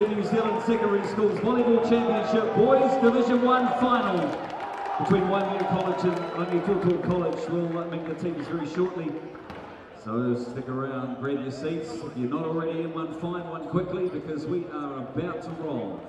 New Zealand Secondary Schools Volleyball Championship Boys Division 1 final between Waimea College and Rangitoto College. We'll meet the teams very shortly, so stick around, grab your seats. If you're not already in one, find one quickly because we are about to roll.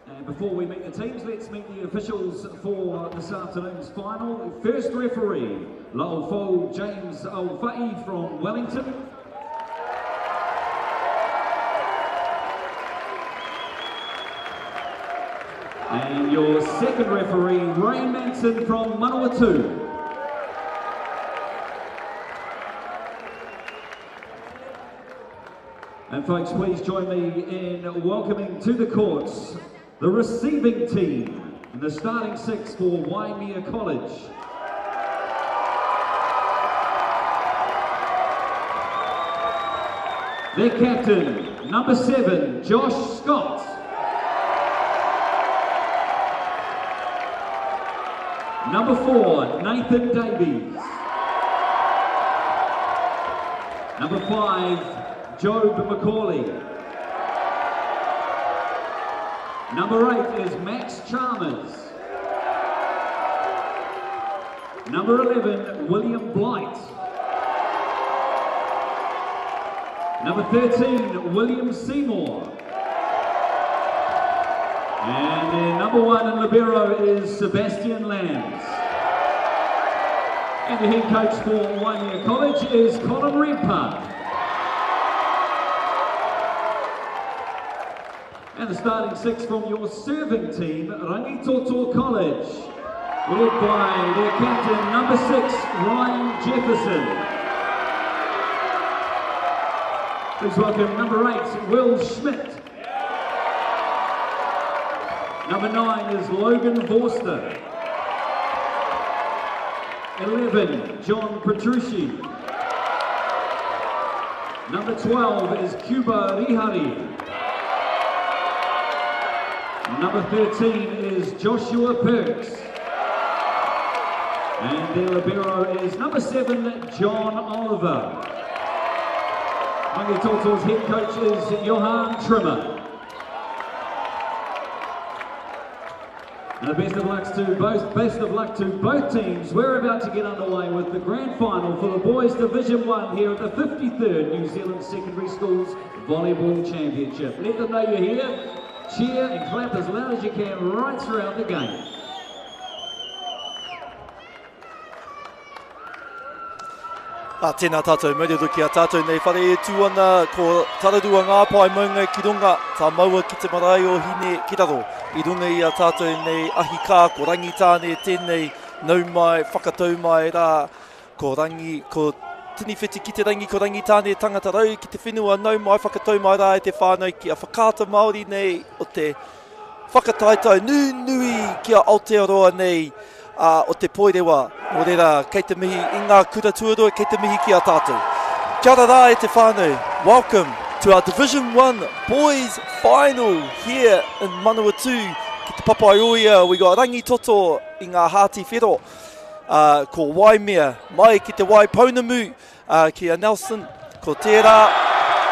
And before we meet the teams, let's meet the officials for this afternoon's final. First referee, Laofo James Alfai from Wellington. And your second referee, Ray Manson from Manawatu. And folks, please join me in welcoming to the courts the receiving team in the starting six for Waimea College. Their captain, number 7, Josh Scott. Number 4, Nathan Davies. Number 5, Job Macaulay. Number 8 is Max Chalmers. Number 11, William Blight. Number 13, William Seymour. And their number 1 in libero is Sebastian Lambs. And the head coach for Waimea College is Colin Redpath. And the starting six from your serving team, Rangitoto College, led by their captain, number 6, Ryan Jefferson. Please welcome number 8, Will Schmidt. Number 9 is Logan Vorster. 11, John Petrucci. Number 12 is Cuba Rihari. Number 13 is Joshua Perks. And their libero is number 7, John Oliver. Rangitoto's head coach is Johan Trimmer. And the best of luck to both teams. We're about to get underway with the grand final for the Boys Division 1 here at the 53rd New Zealand Secondary Schools Volleyball Championship. Let them know you're here. Cheer and clap as loud as you can right throughout the game. Tēnā tātou maureru ki a tātou nei whare e tūana ko taradua ngā pai maunga ki runga tā maua ki te marae o hine ki raro I runga I a tātou nei ahi kā ko rangi tāne tēnei nau mai whakatau mai rā ko rangi ko tini whiti ki te rangi ko rangi tāne tangata rau ki te whenua nau mai whakatau mai rā e te whānau ki a whakāta Māori nei o te whakataitai nui ki a Aotearoa nei o te poirewa o reira kei te mihi I ngā kura tuarua kei te mihi ki a tātou. Kia ora rā e te whānau. Welcome to our Division 1 Boys Final here in Manawatu. Ki te Papairoia, we got Rangitoto I ngā hāti whiro. Ko Waimea, mai ki te Waipounamu, ki a Nelson, ko tērā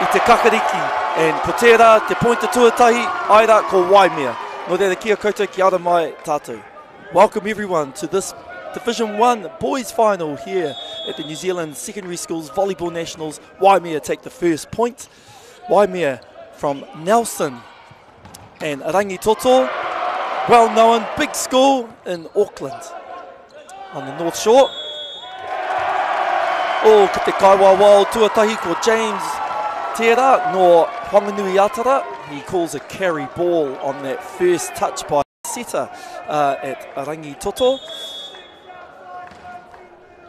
I te Kakariki, and ko tērā te Pointa Tuatahi, aira ko Waimea. No reira kia koutou ki ara mai tātou. Welcome everyone to this Division 1 Boys Final here at the New Zealand Secondary Schools Volleyball Nationals. Waimea take the first point. Waimea from Nelson and Rangitoto, well known, big school in Auckland. On the North Shore. O ki te kaiwawa o tuatahi ko James Tera no Whanganui Atara. He calls a carry ball on that first touch by setter at Rangitoto.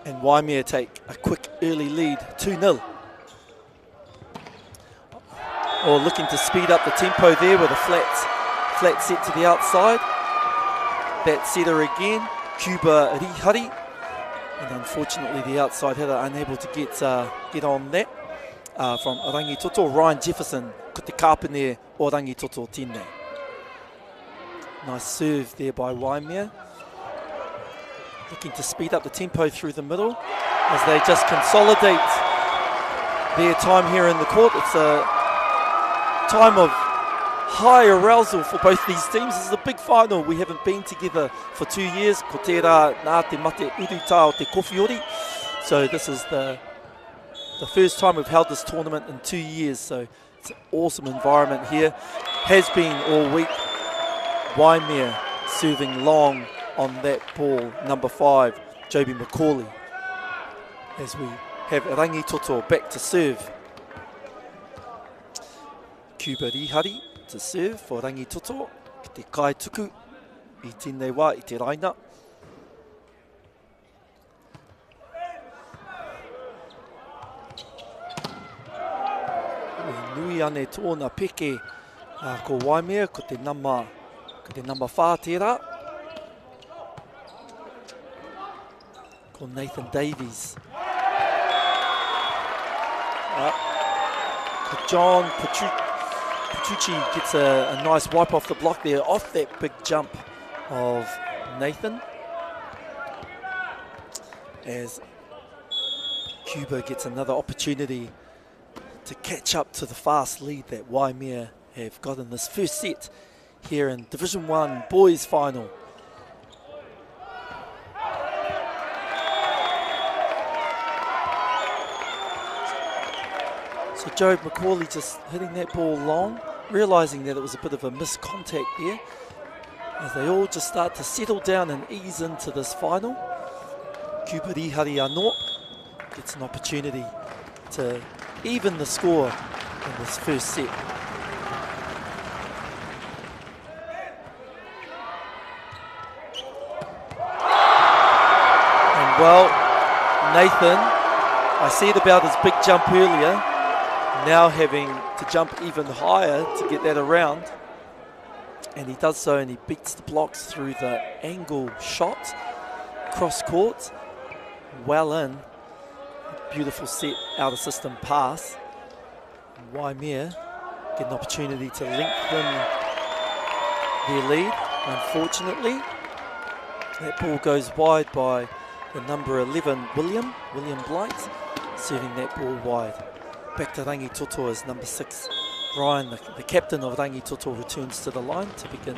And Waimea take a quick early lead, 2-0. Or looking to speed up the tempo there with a flat set to the outside. That setter again, Cuba Rihari. And unfortunately, the outside hitter unable to get on that from Rangitoto. Ryan Jefferson, ko te kāpene o Rangitoto tēnei. Nice serve there by Waimea. Looking to speed up the tempo through the middle as they just consolidate their time here in the court. It's a time of high arousal for both these teams. This is a big final. We haven't been together for 2 years. Ko tērā nā te mate uruta o te kowhiori. So this is the first time we've held this tournament in 2 years. So it's an awesome environment here. Has been all week. Waimea serving long on that ball, number 5, Joby McCauley. As we have Rangitoto back to serve. Cuba Rihari to serve for Rangitoto. Ki te kai tuku I tēnei wā I te raina. Nui ane tōna peke ko Waimea, ko te number 4 tērā. Ko Nathan Davies. Ko John Petrucci gets a nice wipe off the block there, off that big jump of Nathan. As Cuba gets another opportunity to catch up to the fast lead that Waimea have got in this first set here in Division 1 boys final. So Job McCauley just hitting that ball long, realising that it was a bit of a miscontact there, as they all just start to settle down and ease into this final. Cuba Rihari anō gets an opportunity to even the score in this first set. And well, Nathan, I said about his big jump earlier, now having to jump even higher to get that around. And he does so, and he beats the blocks through the angle shot, cross court, well in. Beautiful set out of system pass. And Waimea get an opportunity to lengthen their lead. Unfortunately, that ball goes wide by the number 11, William Blight, serving that ball wide. Back to Rangitoto as number 6, Ryan, the captain of Rangitoto, returns to the line to begin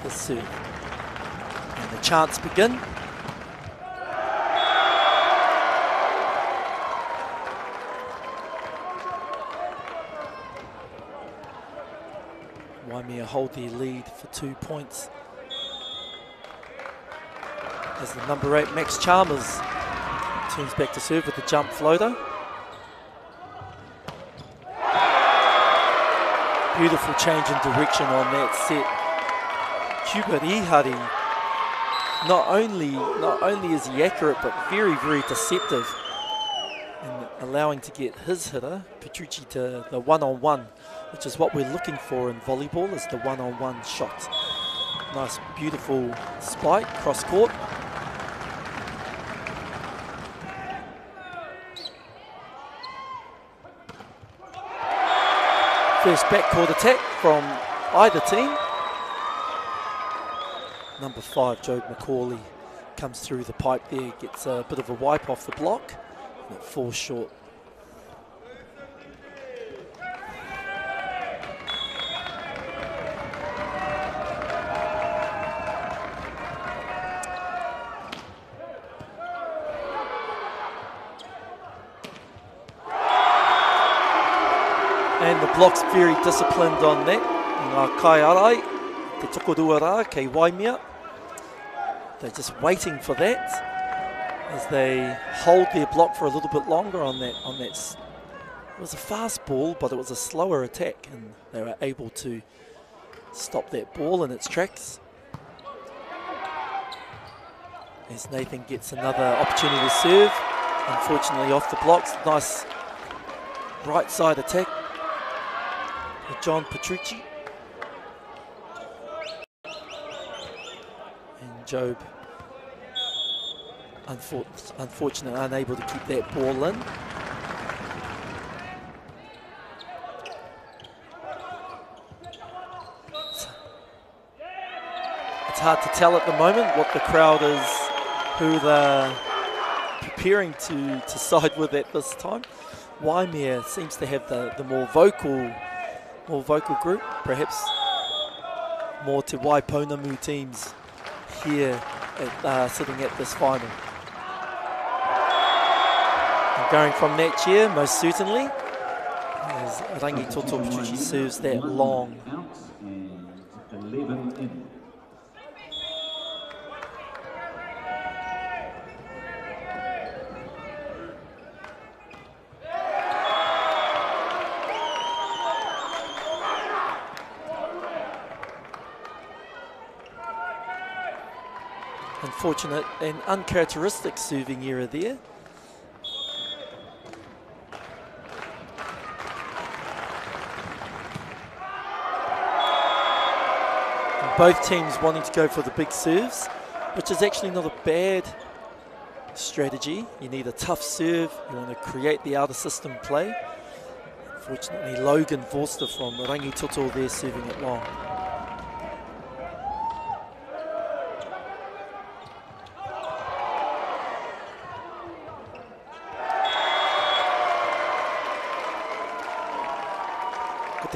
his serve. And the chants begin. Waimea hold their lead for 2 points. As the number 8, Max Chalmers, turns back to serve with the jump floater. Beautiful change in direction on that set. Cuba Rihari, not only is he accurate, but very, very deceptive in allowing to get his hitter, Petrucci, to the one-on-one, which is what we're looking for in volleyball, is the one-on-one shot. Nice, beautiful spike, cross court. First backcourt attack from either team. Number 5, Job McCauley, comes through the pipe there, gets a bit of a wipe off the block, and it falls short. And the block's very disciplined on that. Ngā kai arai, te tokorua rā, kei Waimea. They're just waiting for that as they hold their block for a little bit longer on that. It was a fast ball, but it was a slower attack, and they were able to stop that ball in its tracks. As Nathan gets another opportunity to serve, unfortunately off the blocks. Nice right side attack with John Petrucci. And Job unfortunately unable to keep that ball in. It's hard to tell at the moment what the crowd is, who they're preparing to side with at this time. Waimea seems to have the more vocal group, perhaps more to Waiponamu teams here sitting at this final. And going from that chair, most certainly, as Rangitoto Petrucci serves that long. Out and 11 in. Unfortunate and uncharacteristic serving error there. And both teams wanting to go for the big serves, which is actually not a bad strategy. You need a tough serve, you want to create the outer system play. Unfortunately, Logan Forster from Rangitoto there serving it long.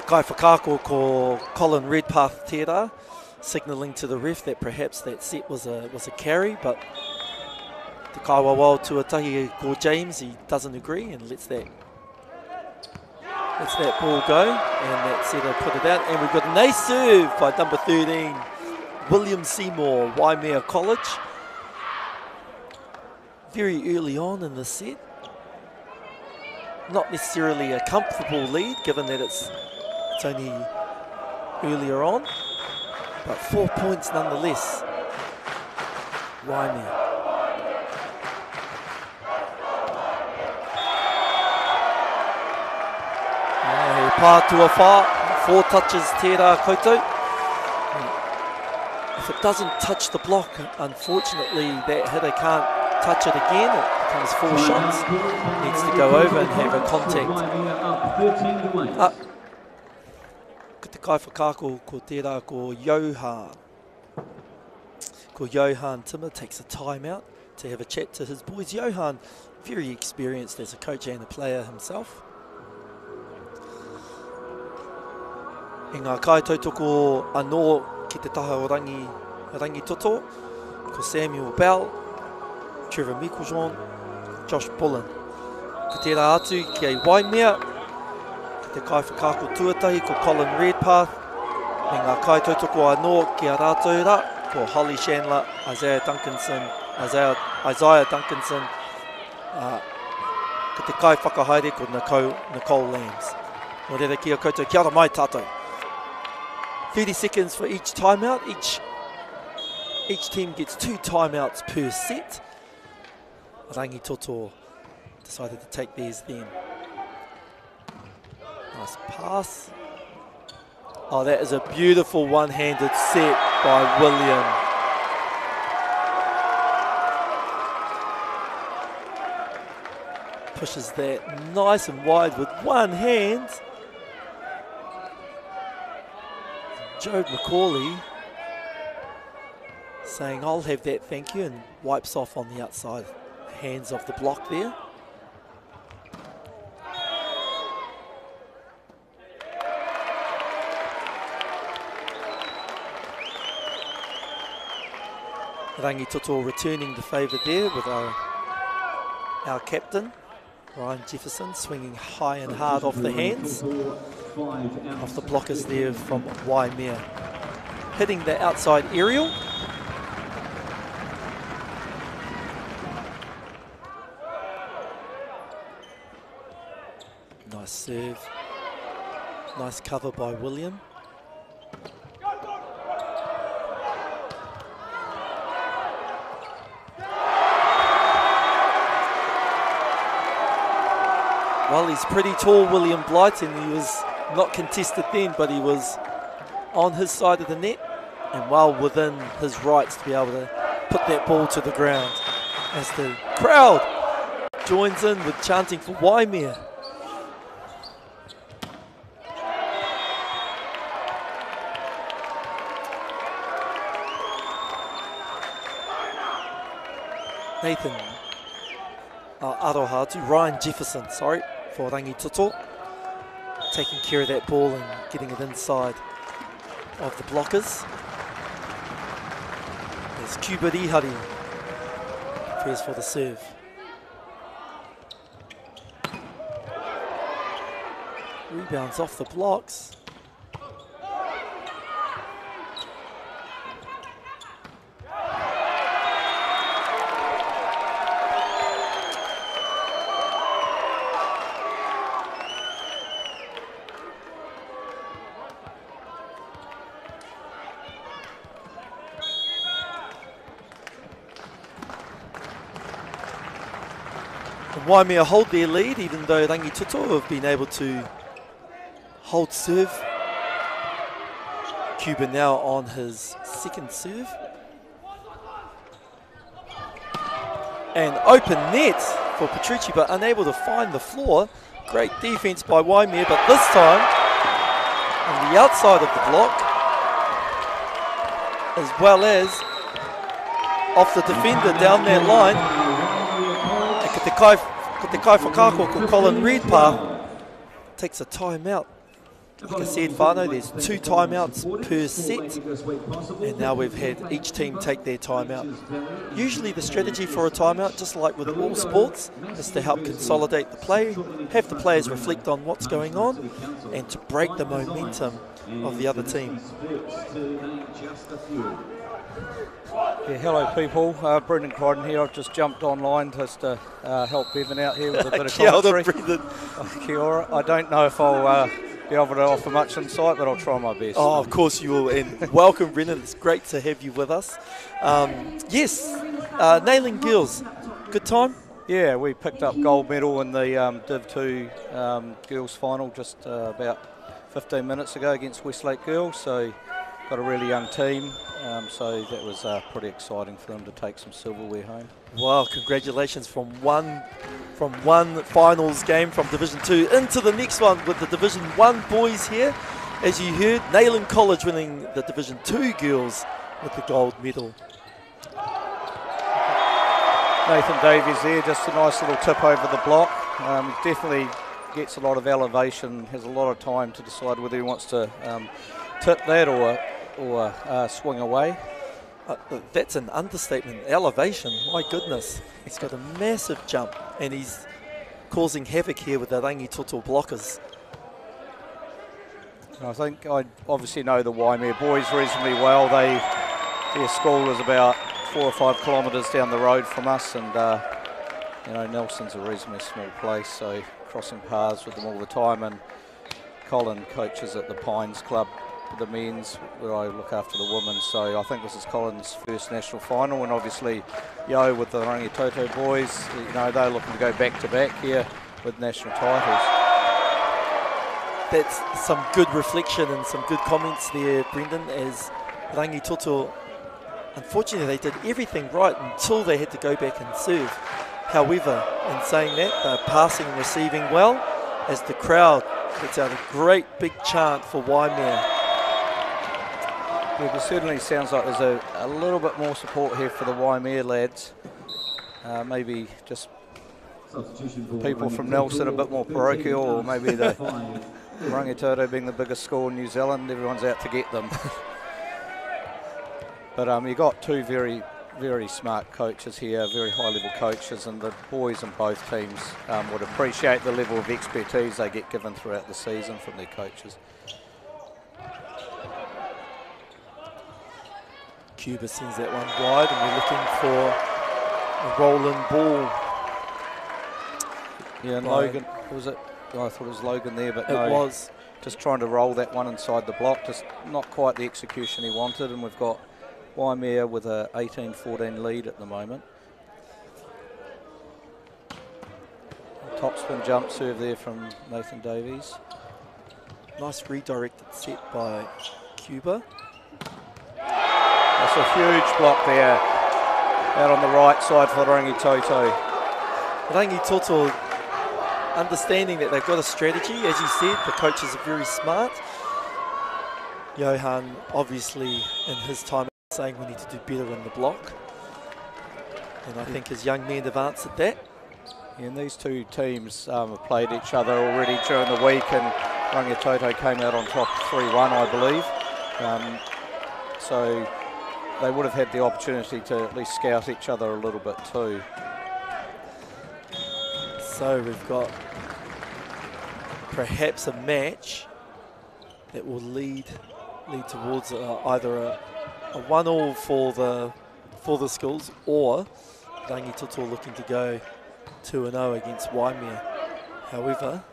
Kai whakaako ko Colin Redpath tērā, signalling to the ref that perhaps that set was a carry, but te kaiwawao tuatahi ko James, he doesn't agree and lets that ball go, and that setter put it out, and we've got an ace serve by number 13, William Seymour, Waimea College. Very early on in the set. Not necessarily a comfortable lead, given that it's only earlier on, but 4 points nonetheless. Waimea. Pātua whā, 4 touches tērā koutou. If it doesn't touch the block, unfortunately that hitter can't touch it again. It becomes 4 shots. Needs to go over and have a contact. Ko te kai whakaako ko tērā ko Johan. Ko Johan Timmer takes a timeout to have a chat to his boys. Johan, very experienced as a coach and a player himself. I ngā kai tautoko anō ki te taha o Rangitoto, ko Samuel Bell, Trevor Meiklejohn, Josh Bullen. Ko tērā atu ki ai Waimea, ki te kai whakaako tuatahi ko Colin Redpath, me ngā kai tautoko anō ki a rātou rā, ko Holly Chandler, Isaiah Duncanson, ko te kai whakahaere ko Nicole Lambs. Nō reira kia koutou, kia ora mai tātou. 30 seconds for each timeout. Each team gets 2 timeouts per set. Rangitoto decided to take theirs then. Nice pass. Oh, that is a beautiful one-handed set by William. Pushes that nice and wide with one hand. Joe McCauley saying, I'll have that, thank you, and wipes off on the outside hands of the block there. Rangitoto returning the favour there with our captain, Ryan Jefferson, swinging high and hard off the hands. Off the blockers there from Waimea. Hitting the outside aerial. Nice serve. Nice cover by William. Well, he's pretty tall, William Blight, and he was not contested then, but he was on his side of the net and well within his rights to be able to put that ball to the ground. as the crowd joins in with chanting for Waimea. Nathan Ryan Jefferson, for Rangitoto, taking care of that ball and getting it inside of the blockers. There's Cuba Rihari, prepares for the serve. Rebounds off the blocks. Waimea hold their lead, even though Rangitoto have been able to hold serve. Cuba now on his second serve. And open net for Petrucci, but unable to find the floor. Great defense by Waimea, but this time on the outside of the block, as well as off the defender down that line. Te kai whakako ko Colin Redpath takes a timeout. Like I said, whānau, there's 2 timeouts per set, and now we've had each team take their timeout. Usually the strategy for a timeout, just like with all sports, is to help consolidate the play, have the players reflect on what's going on, and to break the momentum of the other team. Yeah, hello people, Brendan Crichton here. I've just jumped online just to help Bevan out here with a bit of commentary. Kia ora. I don't know if I'll be able to offer much insight, but I'll try my best. Oh, of course you will, and welcome Brendan, it's great to have you with us. Yes, nailing girls, good time? Yeah, we picked up gold medal in the Div 2 girls final just about 15 minutes ago against Westlake Girls, so got a really young team. So that was pretty exciting for them to take some silverware home. Wow, congratulations from one finals game from Division 2 into the next one with the Division 1 boys here. As you heard, Nayland College winning the Division 2 girls with the gold medal. Nathan Davies there, just a nice little tip over the block. Definitely gets a lot of elevation, has a lot of time to decide whether he wants to tip that or swing away. That's an understatement. Elevation, my goodness. He's got a massive jump and he's causing havoc here with the Rangitoto blockers. I think I obviously know the Waimea boys reasonably well. Their school is about 4 or 5 kilometres down the road from us, and you know, Nelson's a reasonably small place, so crossing paths with them all the time. And Colin coaches at the Pines Club, the men's, where I look after the women. So I think this is Colin's first national final, and obviously Yo with the Rangitoto boys, you know, they're looking to go back to back here with national titles. That's some good reflection and some good comments there, Brendan, as Rangitoto, unfortunately they did everything right until they had to go back and serve. However, in saying that, they're passing and receiving well as the crowd gets out a great big chant for Waimea. Yeah, it certainly sounds like there's a little bit more support here for the Waimea lads. Maybe just people from Nelson a bit more parochial, or maybe the Rangitoto being the biggest school in New Zealand, everyone's out to get them. But you've got 2 very, very smart coaches here, very high-level coaches, and the boys in both teams would appreciate the level of expertise they get given throughout the season from their coaches. Cuba sends that one wide, and we're looking for a rolling ball. Yeah, and Logan, was it? Oh, I thought it was Logan there, but no. It was. Just trying to roll that one inside the block, just not quite the execution he wanted, and we've got Waimea with a 18-14 lead at the moment. Top spin jump serve there from Nathan Davies. Nice redirected set by Cuba. That's a huge block there. out on the right side for Rangitoto. Rangitoto, understanding that they've got a strategy, as you said, the coaches are very smart. Johan, obviously, in his time, saying we need to do better in the block. And I think his young men have answered that. And these two teams have played each other already during the week, and Rangitoto came out on top 3-1, I believe. So they would have had the opportunity to at least scout each other a little bit too. So we've got perhaps a match that will lead towards either a 1-1 for the schools, or Rangitoto looking to go 2-0 against Waimea. However,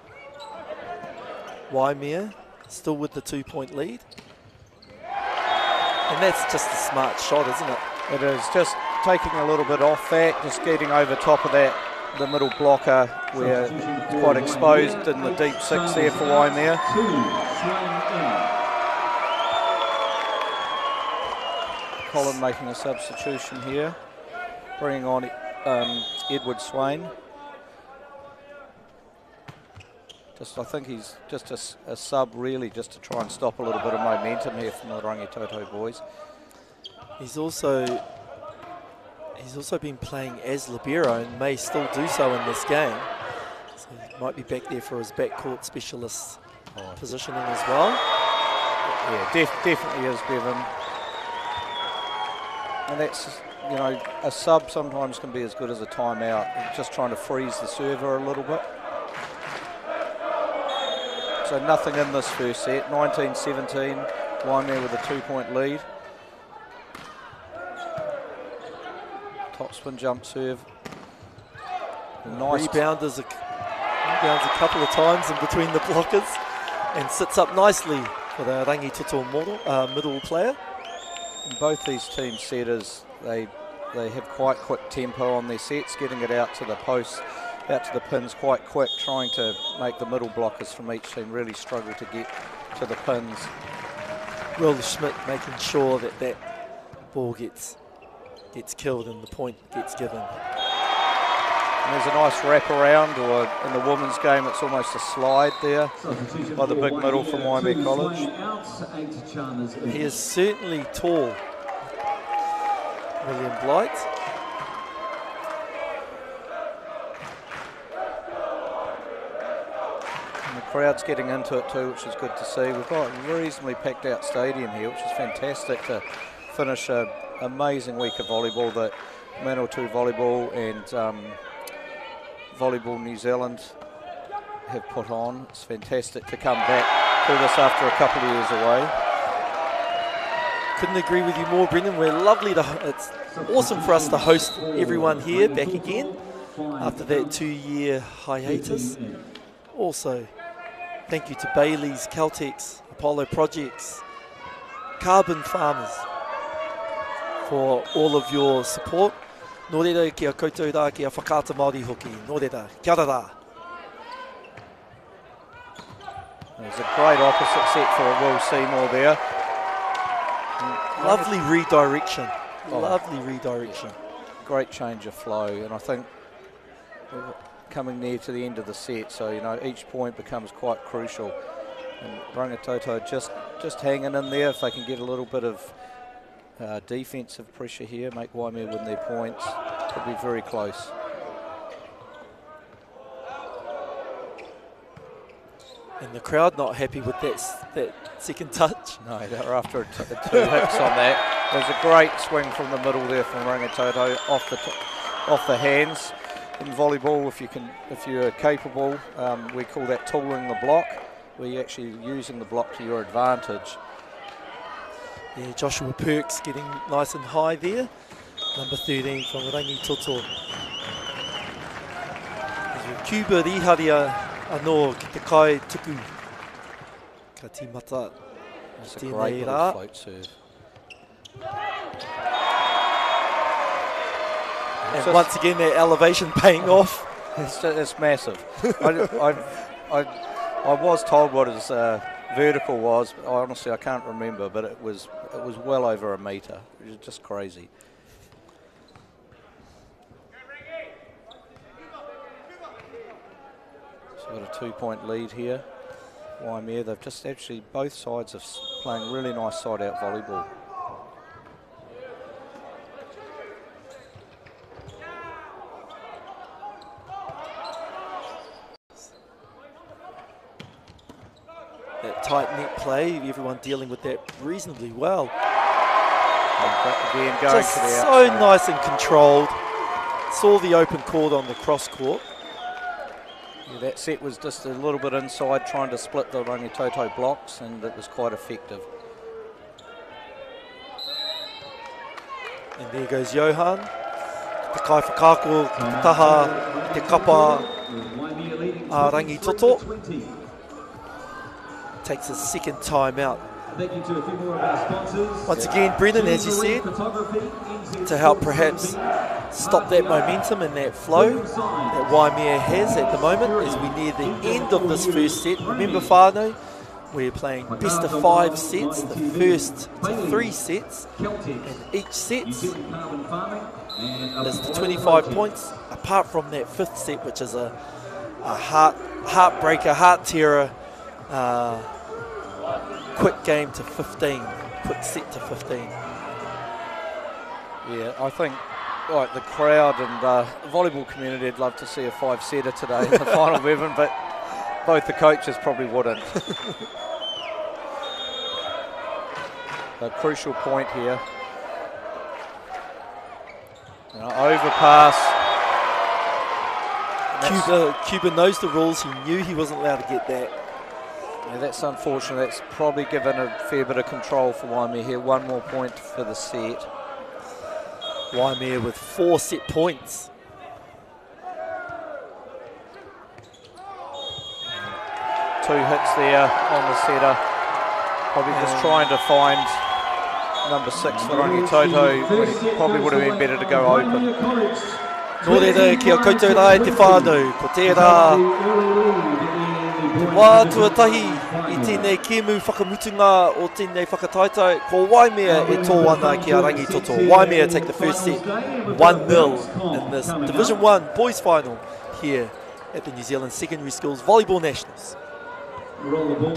Waimea still with the 2-point lead. And that's just a smart shot, isn't it? It is, just taking a little bit off that, just getting over top of that, the middle blocker, where it's quite exposed in the deep six there for Waimea. Colin making a substitution here, bringing on Edward Swain. I think he's just a sub really, just to try and stop a little bit of momentum here from the Rangitoto boys. He's also been playing as libero and may still do so in this game. So he might be back there for his backcourt specialist positioning as well. Yeah, definitely is, Bevan. And that's, you know, a sub sometimes can be as good as a timeout, just trying to freeze the server a little bit. So nothing in this first set, 19-17, Waimea with a 2-point lead. Top spin jump serve. Nice. Rebounds a couple of times in between the blockers and sits up nicely for the Rangitoto middle player. And both these team setters, they have quite quick tempo on their sets, getting it out to the posts, out to the pins quite quick, trying to make the middle blockers from each team really struggle to get to the pins. Will Schmidt making sure that that ball gets killed and the point gets given. And there's a nice wrap around, or in the women's game it's almost a slide there by the big middle from Waimea College. He is certainly tall, William Blight. And the crowd's getting into it too, which is good to see. We've got a reasonably packed out stadium here, which is fantastic to finish an amazing week of volleyball that Manawatu Volleyball and Volleyball New Zealand have put on. It's fantastic to come back to this after a couple of years away. Couldn't agree with you more, Brendan. It's awesome for us to host everyone here back again after that 2-year hiatus. Also, thank you to Bailey's, Caltex, Apollo Projects, Carbon Farmers for all of your support. Nō reira kia koutou rā kia whakaata Māori hoki. Nō reira, kia ora rā. There's a great opposite set for Will Seymour there. Lovely redirection. Lovely redirection. Great change of flow, and I think we're coming near to the end of the set, so you know each point becomes quite crucial. And Rangitoto just hanging in there. If they can get a little bit of defensive pressure here, make Waimea win their points, could be very close. And the crowd not happy with that second touch. No, they're after two hits on that. There's a great swing from the middle there from Rangitoto off the hands. In volleyball, if you're capable, we call that tooling the block, where you're actually using the block to your advantage. Yeah, Joshua Perks getting nice and high there. Number 13 from Rangitoto. Cuba riharia anō ki te kai tuku. Ka tīmata. That's a great little float serve. And once again, that elevation paying off. It's massive. I was told what his vertical was. Honestly, I can't remember, but it was well over a metre. It was just crazy. So we've got a 2-point lead here. Waimea, they've just actually, both sides are playing really nice side-out volleyball. That tight net play, everyone dealing with that reasonably well. Again, going just to the so outside. nice and controlled. Saw the open court on the cross court. Yeah, that set was just a little bit inside, trying to split the Rangitoto blocks, and it was quite effective. And there goes Johan. Te kai whakako, taha, te kapa, Rangitoto. Takes his second time out. Thank you to a few more of our sponsors. Once again, Brendan, as you said, to help perhaps stop that momentum and that flow that Waimea has at the moment as we near the end of this first set. Remember, whānau, we're playing best of 5 sets, the first 3 sets, and each set is to 25 points, apart from that 5th set, which is a heartbreaker, heart tearer, quick game to 15, quick set to 15. Yeah, I think like the crowd and the volleyball community would love to see a 5-setter today in the final, Bevan, but both the coaches probably wouldn't. A crucial point here. Overpass. Cuba knows the rules. He knew he wasn't allowed to get that. Yeah, that's unfortunate. That's probably given a fair bit of control for Waimea here. 1 more point for the set. Waimea with 4 set points. Two hits there on the setter. Probably just trying to find number 6 for Rangitoto, when he probably would have been better to go open. Nō reira, kia koutou rai te whānau, ko tērā te wā tuatahi I tēnei kēmu whakamutunga o tēnei whakataitau, ko Waimea e tō ana ki a Rangitoto. Waimea take the first set 1-0 in this Division 1 boys final here at the New Zealand Secondary Schools Volleyball Nationals. Roll the ball.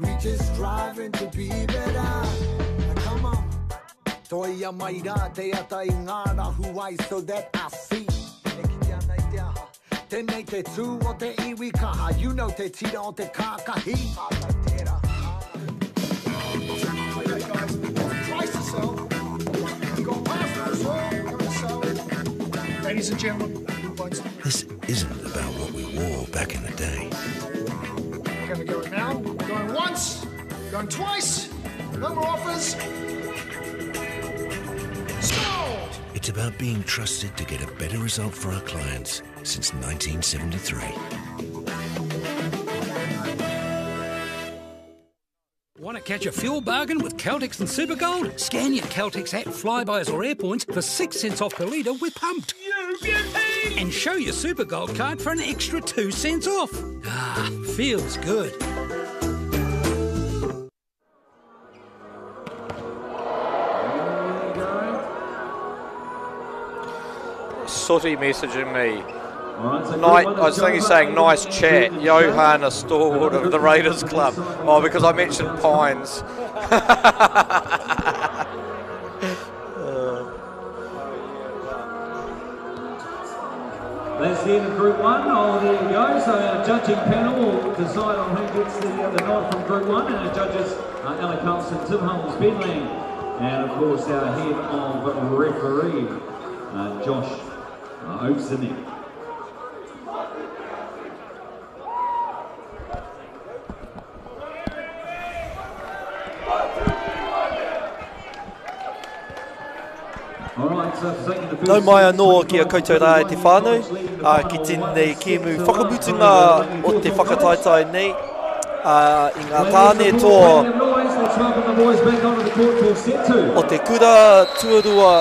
We just striving to be better. Come on. Toia maira te atai ngā rahuai so that I see. Tēnei te tū o te iwi kaha. You know te tira o te kākahi. Twice yourself. Go past yourself. Ladies and gentlemen. This isn't about what we wore back in the day. We're going to go now. Going once. Going twice. No more offers. Scored! It's about being trusted to get a better result for our clients since 1973. Want to catch a fuel bargain with Caltex and Supergold? Scan your Caltex app, Flybuys or Airpoints for 6 cents off per litre with Pumped. And show your Supergold card for an extra 2 cents off. Ah, feels good. Sooty messaging me. Right, so I was thinking he's saying nice chat. Johan, a stalwart of the Raiders Club. Oh, because I mentioned Pines. That's the end of Group 1. Oh, there you go. So our judging panel will decide on who gets the nod from Group 1. And our judges are Ella Carlson, Tim Holmes, Ben Lang, and of course our head of referee, Josh Oaksini. Nau mai anō kia koutou rā e te whānau, ki tēnei kēmu whakamutunga o te whakataitai nei, I ngā tāne tō o te kura tuarua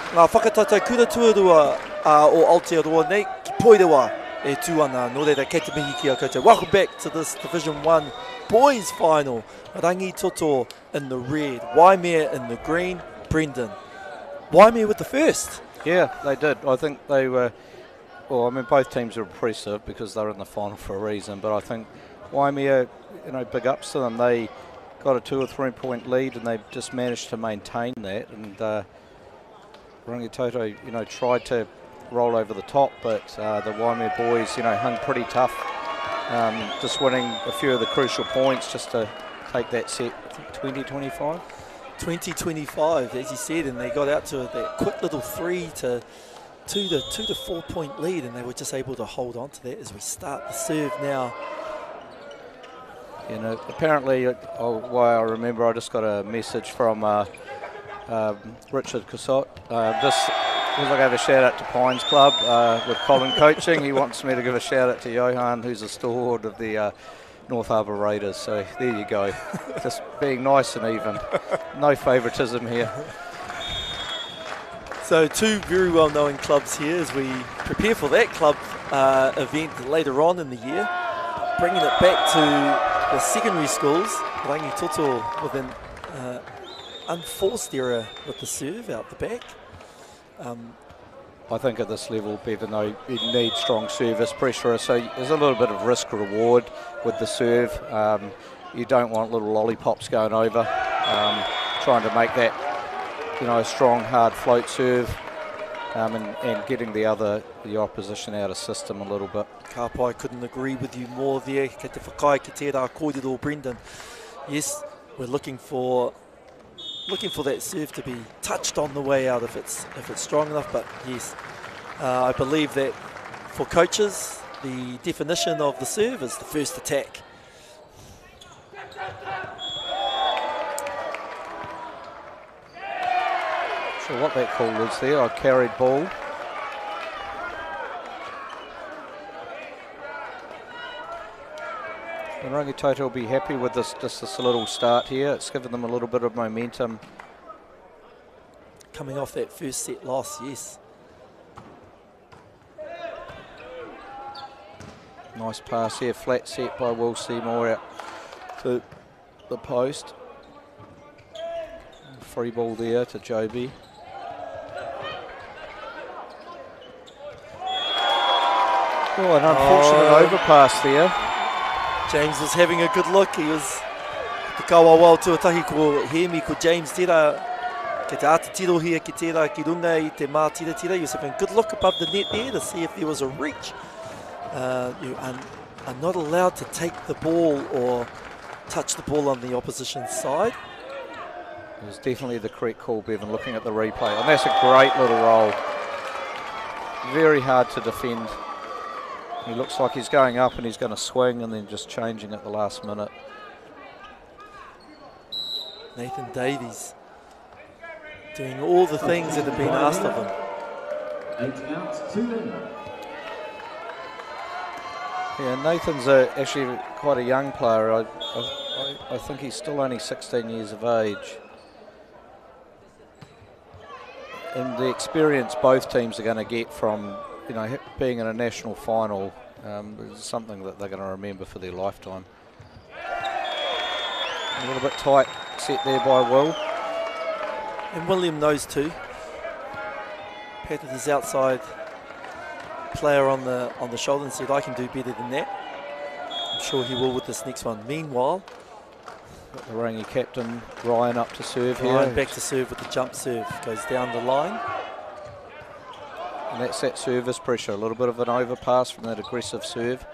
Ngā whakatatai kura tuarua o Aotearoa nei, ki poirewa e tūana, nō reira kei te mihi ki a koutou. Welcome back to this Division 1 boys final. Rangitoto in the red, Waimea in the green. Brendan, Waimea with the first. Yeah, they did. I think they were, well, I mean, both teams are impressive because they're in the final for a reason, but I think Waimea, you know, big ups to them. They got a 2 or 3 point lead and they've just managed to maintain that, and Rangitoto, you know, tried to roll over the top, but the Waimea boys, you know, hung pretty tough, just winning a few of the crucial points just to take that set. I think 20-25. 20-25, as you said, and they got out to that quick little 2 to 4 point lead, and they were just able to hold on to that as we start the serve now. You know, apparently, why I remember, I just got a message from Richard Cassott, just because I gave a shout out to Pines Club with Colin coaching. He wants me to give a shout out to Johan, who's a stalwart of the North Harbour Raiders. So there you go, just being nice and even, no favouritism here. So 2 very well-known clubs here as we prepare for that club event later on in the year, bringing it back to the secondary schools. Rangitoto with an unforced error with the serve out the back. I think at this level, Bevan, though, you need strong service pressure, so there's a little bit of risk reward with the serve. You don't want little lollipops going over, trying to make that, you know, a strong hard float serve, and getting the opposition out of system a little bit. Kapai couldn't agree with you more there. Kei te whakai ki te rā kōrero, Brendan. Yes, we're looking for that serve to be touched on the way out if it's strong enough, but yes, I believe that for coaches the definition of the serve is the first attack. So what that call is there, I carried ball. And Rangitoto will be happy with this little start here. It's given them a little bit of momentum. Coming off that first set loss, yes. Nice pass here, flat set by Will Seymour out to the post. Free ball there to Joby. Oh, an unfortunate overpass there. James was having a good look. He was te kawa wau tuatahi ko Hemi ko James tira ke te atatiro here ki tira ki runga I te mā tira. He was having a good look above the net there to see if there was a reach. You are not allowed to take the ball or touch the ball on the opposition side. It was definitely the correct call, Bevan, looking at the replay. And that's a great little roll. Very hard to defend. He looks like he's going up and he's going to swing and then just changing at the last minute. Nathan Davies doing all the things that have been asked of him. 8 out, 2 in. Yeah, Nathan's actually quite a young player. I think he's still only 16 years of age. And the experience both teams are going to get from, you know, being in a national final is something that they're going to remember for their lifetime. A little bit tight set there by Will. And William knows too. Patted his outside player on the shoulder and said, I can do better than that. I'm sure he will with this next one. Meanwhile, got the Rangi captain, Ryan, up to serve here. Ryan back to serve with the jump serve. Goes down the line. And that's that service pressure, a little bit of an overpass from that aggressive serve.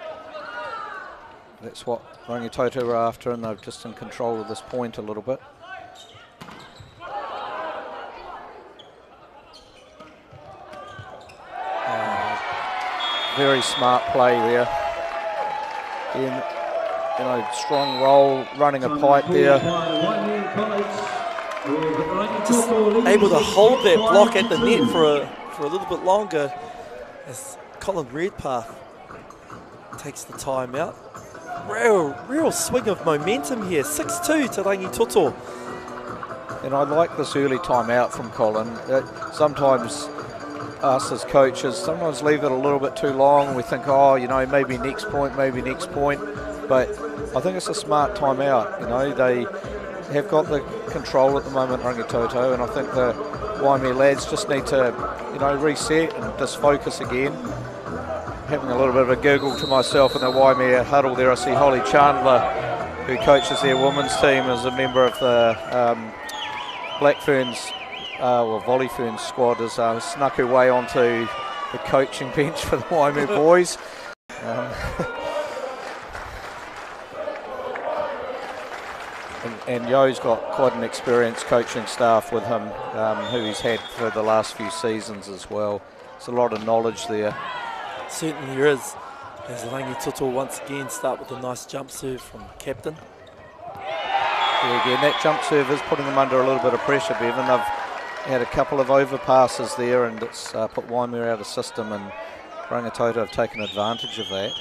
That's what Rangitoto are after, and they're just in control of this point a little bit. Very smart play there. In, you know, strong roll, running a pipe there. Just able to hold that block at the net for a little bit longer as Colin Redpath takes the time out. Real swing of momentum here. 6-2 to Rangitoto. And I like this early timeout from Colin. Sometimes us as coaches sometimes leave it a little bit too long. We think, oh, you know, maybe next point, maybe next point. But I think it's a smart timeout. You know, they have got the control at the moment, Rangitoto, and I think the Waimea lads just need to, you know, reset and just focus again. Having a little bit of a giggle to myself in the Waimea huddle there. I see Holly Chandler, who coaches their women's team, as a member of the Black Ferns, Volley Ferns squad, has snuck her way onto the coaching bench for the Waimea boys. And Yo's got quite an experienced coaching staff with him, who he's had for the last few seasons as well. There's a lot of knowledge there. Certainly there is. As Rangitoto once again start with a nice jump serve from the captain. Yeah, again, that jump serve is putting them under a little bit of pressure, Bevan. They've had a couple of overpasses there, and it's put Waimea out of system, and Rangitoto have taken advantage of that.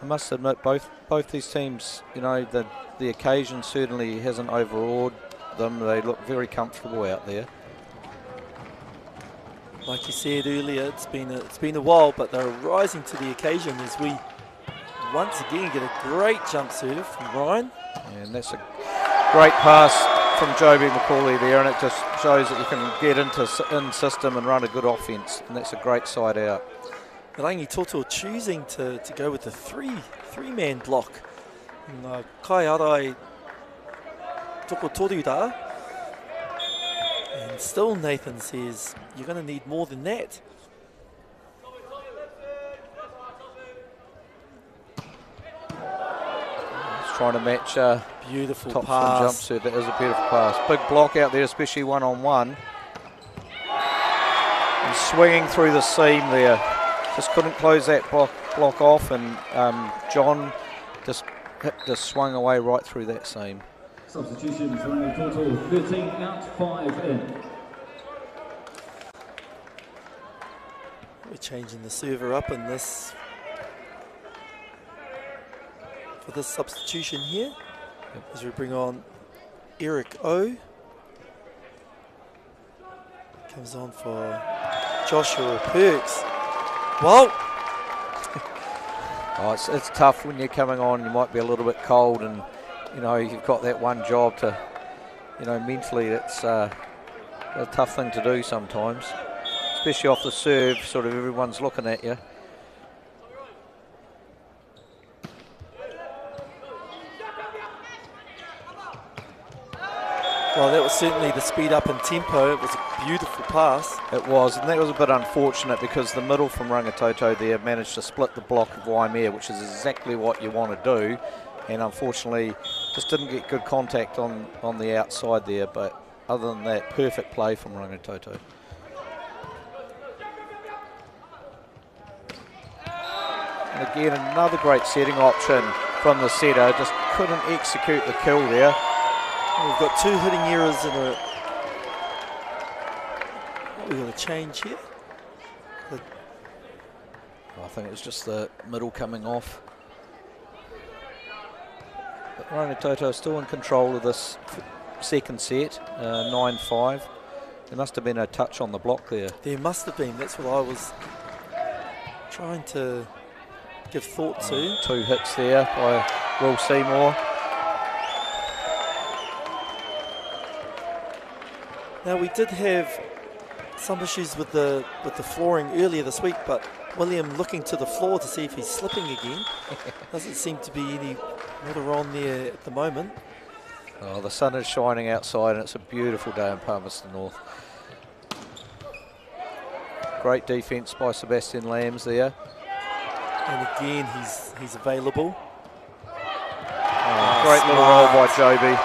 I must admit, both these teams, you know, the occasion certainly hasn't overawed them. They look very comfortable out there. Like you said earlier, it's been a while, but they're rising to the occasion as we once again get a great jump serve from Ryan. And that's a great pass from Joby McCauley there, and it just shows that you can get in system and run a good offence, and that's a great side out. Rangitoto choosing to go with the three-man block. And, Kai Arai toko toru da. And still Nathan says, you're going to need more than that. He's trying to match beautiful top pass. Jump serve. That is a beautiful pass. Big block out there, especially one-on-one. And swinging through the seam there. Just couldn't close that block off, and John just swung away right through that seam. Substitutions, Rangitoto 13 out, 5 in. We're changing the server up in this for this substitution here, as we bring on Eric O. Comes on for Joshua Perks. Well, oh, it's tough when you're coming on. You might be a little bit cold, and you know you've got that one job to, you know, mentally it's a tough thing to do sometimes, especially off the serve. Sort of everyone's looking at you. well, that was certainly the speed up in tempo. It was a beautiful pass. It was, and that was a bit unfortunate because the middle from Rangitoto there managed to split the block of Waimea, which is exactly what you want to do, and unfortunately just didn't get good contact on the outside there, but other than that, perfect play from Rangitoto. And again, another great setting option from the setter, just couldn't execute the kill there. We've got two hitting errors in a... We've got a change here. I think it was just the middle coming off. But Rangitoto still in control of this second set, 9-5. There must have been a touch on the block there. There must have been. That's what I was trying to give thought to. 2 hits there by Will Seymour. Now, we did have some issues with the flooring earlier this week, but William looking to the floor to see if he's slipping again. Doesn't seem to be any water on there at the moment. Oh, the sun is shining outside, and it's a beautiful day in Palmerston North. Great defence by Sebastian Lambs there. And again, he's available. Great little roll by Joby.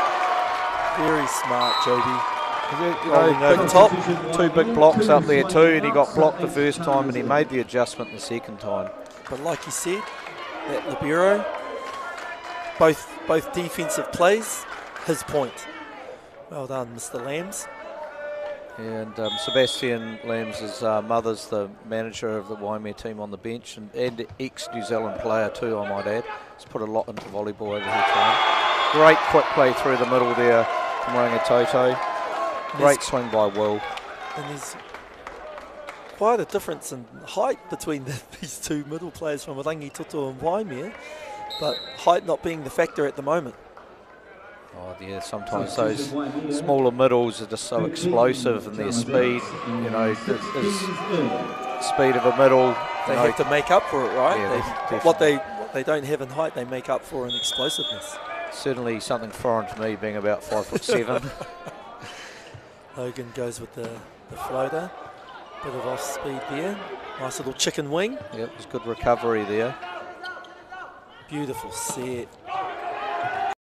Very smart, Joby. You know, big top, 2 big blocks up there too, and he got blocked the first time and he made the adjustment the second time. But like you said, that libero, both defensive plays, his point. Well done, Mr. Lambs. And Sebastian Lambs' mother's the manager of the Waimea team on the bench, and ex-New Zealand player too, I might add. He's put a lot into volleyball over her time. Great quick play through the middle there from Rangitoto. Great swing by Will. And there's quite a difference in height between these two middle players from Rangitoto and Waimea, but height not being the factor at the moment. Oh yeah, sometimes those smaller middles are just so explosive in their speed. You know, the speed of a middle. They have to make up for it, right? Yeah, what they don't have in height, they make up for in explosiveness. Certainly something foreign to me, being about 5'7". Logan goes with the floater. Bit of off speed there. Nice little chicken wing. Yep, there's good recovery there. Beautiful set.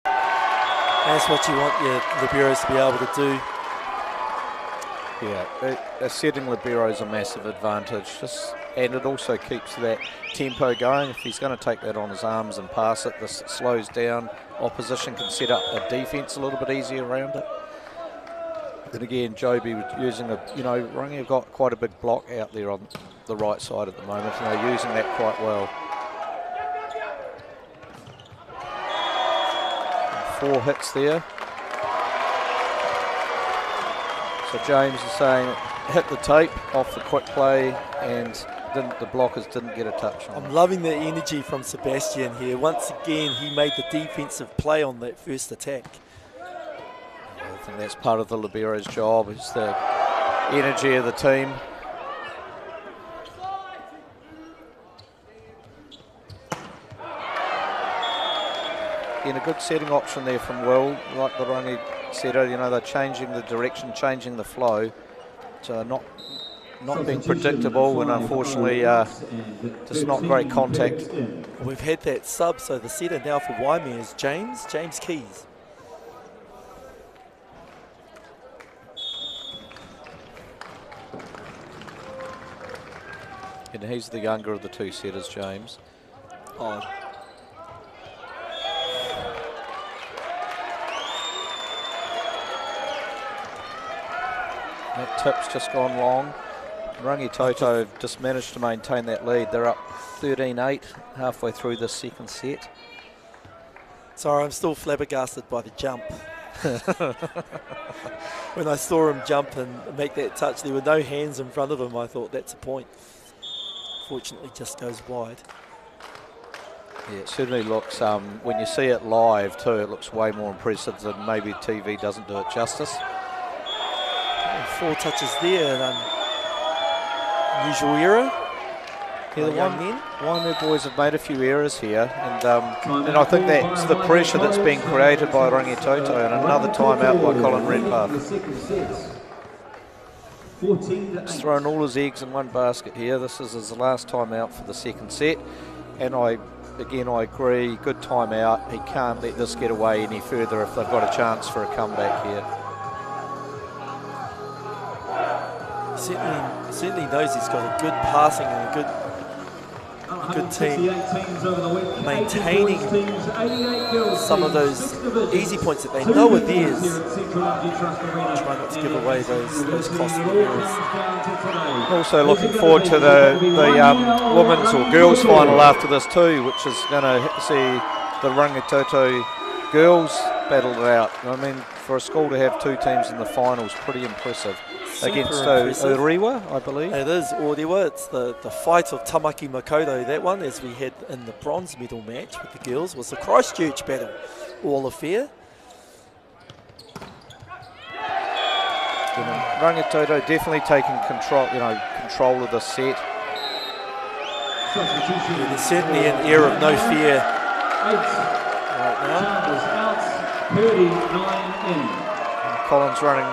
That's what you want your liberos to be able to do. Yeah, a setting libero is a massive advantage. And it also keeps that tempo going. If he's going to take that on his arms and pass it, this slows down. Opposition can set up a defence a little bit easier around it. And again, Joby was using Rangi have got quite a big block out there on the right side at the moment, and they're using that quite well. 4 hits there. So James is saying hit the tape off the quick play, and the blockers didn't get a touch on it. I'm loving the energy from Sebastian here. Once again, he made the defensive play on that first attack. I think that's part of the libero's job, is the energy of the team. Again, a good setting option there from Will. Like the Rangi said, they're changing the direction, changing the flow. So not being predictable, and unfortunately just not great contact. We've had that sub, so the setter now for Waimea is James Keys. And he's the younger of the two setters, James. Oh. That tip's just gone long. Rangitoto have just managed to maintain that lead. They're up 13-8 halfway through the second set. Sorry, I'm still flabbergasted by the jump. When I saw him jump and make that touch, there were no hands in front of him. I thought that's a point. Fortunately, just goes wide. Yeah, it certainly looks, when you see it live too, it looks way more impressive than maybe TV doesn't do it justice. 4 touches there, an unusual error. Yeah, the Waimea boys have made a few errors here, and I think that's the pressure that's being created by Rangitoto, and another timeout by Colin Redpath. He's thrown all his eggs in one basket here. This is his last timeout for the second set, and I agree, good timeout. He can't let this get away any further if they've got a chance for a comeback here. Certainly knows he's got a good passing and a good team, maintaining some of those easy points that they know are theirs. Try not to give away those costly errors. Also looking forward to the women's or girls final after this too, which is going to see the Rangitoto girls battle it out. I mean, for a school to have 2 teams in the finals, pretty impressive. Against Orewa, I believe. It is Orewa. It's the fight of Tamaki Makoto. That one, as we had in the bronze medal match with the girls, was the Christchurch battle. All affair. Rangitoto definitely taking control of the set. Yeah, there's certainly an air of no fear right now. Colin's running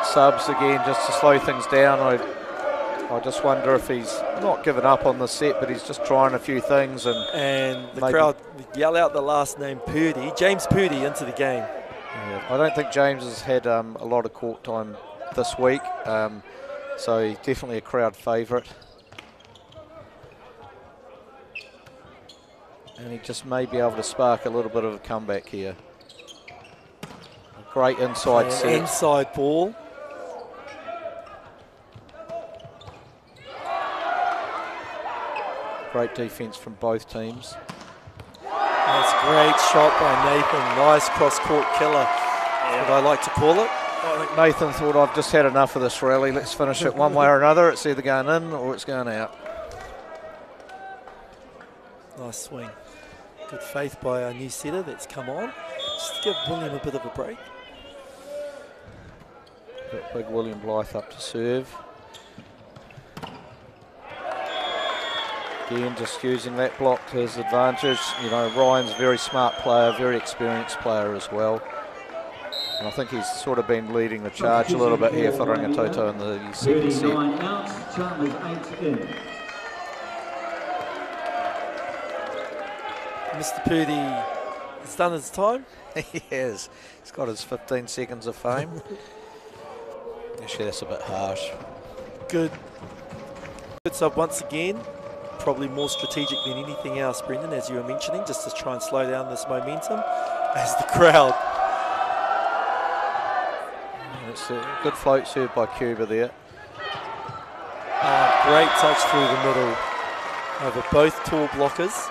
subs again just to slow things down. I just wonder if he's not given up on the set, but he's just trying a few things. And the crowd yell out the last name, Purdy. James Purdy into the game. Yeah, I don't think James has had a lot of court time this week, so he's definitely a crowd favourite. And he just may be able to spark a little bit of a comeback here. A great inside set. Inside ball. Great defence from both teams. That's a great shot by Nathan. Nice cross-court killer, what I like to call it. I think Nathan thought, I've just had enough of this rally. Let's finish it one way or another. It's either going in or it's going out. Nice swing. Good faith by our new setter that's come on. Just to give William a bit of a break. Got big William Blythe up to serve. Again, just using that block to his advantage. You know, Ryan's a very smart player, very experienced player as well. And I think he's sort of been leading the charge a little bit here for Rangitoto in the second set. 9 out, Chalmers 8 in. Mr. Purdy has done his time. He has. He's got his 15 seconds of fame. Actually, that's a bit harsh. Good sub once again. Probably more strategic than anything else, Brendan, as you were mentioning, just to try and slow down this momentum as the crowd. It's a good float serve by Cuba there. Great touch through the middle over both tall blockers.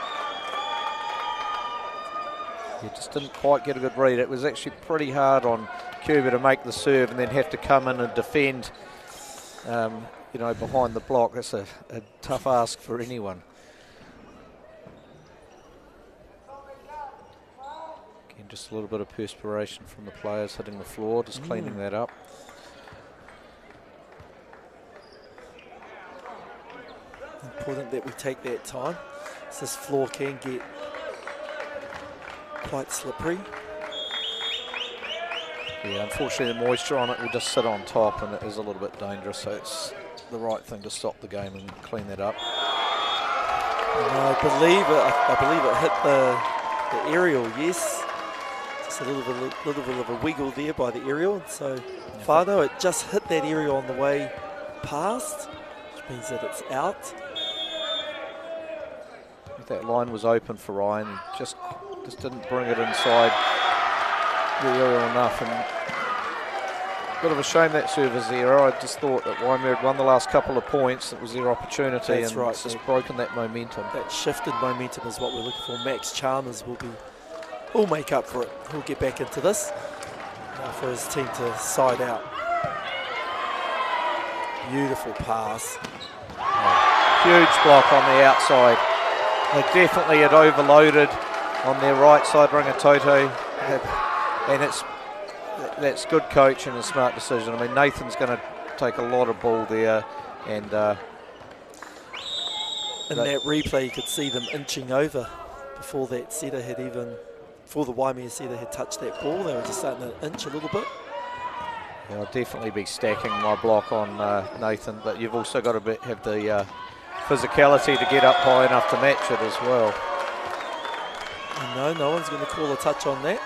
He just didn't quite get a good read. It was actually pretty hard on Cuba to make the serve and then have to come in and defend, you know, behind the block. That's a tough ask for anyone. Again, just a little bit of perspiration from the players hitting the floor, just cleaning that up. Important that we take that time, so this floor can get quite slippery. Yeah, unfortunately the moisture on it will just sit on top and it is a little bit dangerous, so it's the right thing to stop the game and clean that up. And I believe it hit the aerial, yes. Just a little bit of a wiggle there by the aerial, and so Whānau, it just hit that aerial on the way past, which means that it's out. If that line was open for Ryan, he just didn't bring it inside the aerial enough, and a bit of a shame that serve is there. I just thought that Waimea had won the last couple of points. It was their opportunity. That's right. It's just broken that momentum. That shifted momentum is what we're looking for. Max Chalmers will make up for it. He'll get back into this for his team to side out. Beautiful pass. Huge block on the outside. They definitely had overloaded on their right side, Rangitoto, and that's good coach and a smart decision. I mean, Nathan's going to take a lot of ball there, and in that replay you could see them inching over before that setter had before the Waimea setter had touched that ball. They were just starting to inch a little bit. Yeah, I'll definitely be stacking my block on Nathan, but you've also got to have the physicality to get up high enough to match it as well. No one's going to call a touch on that.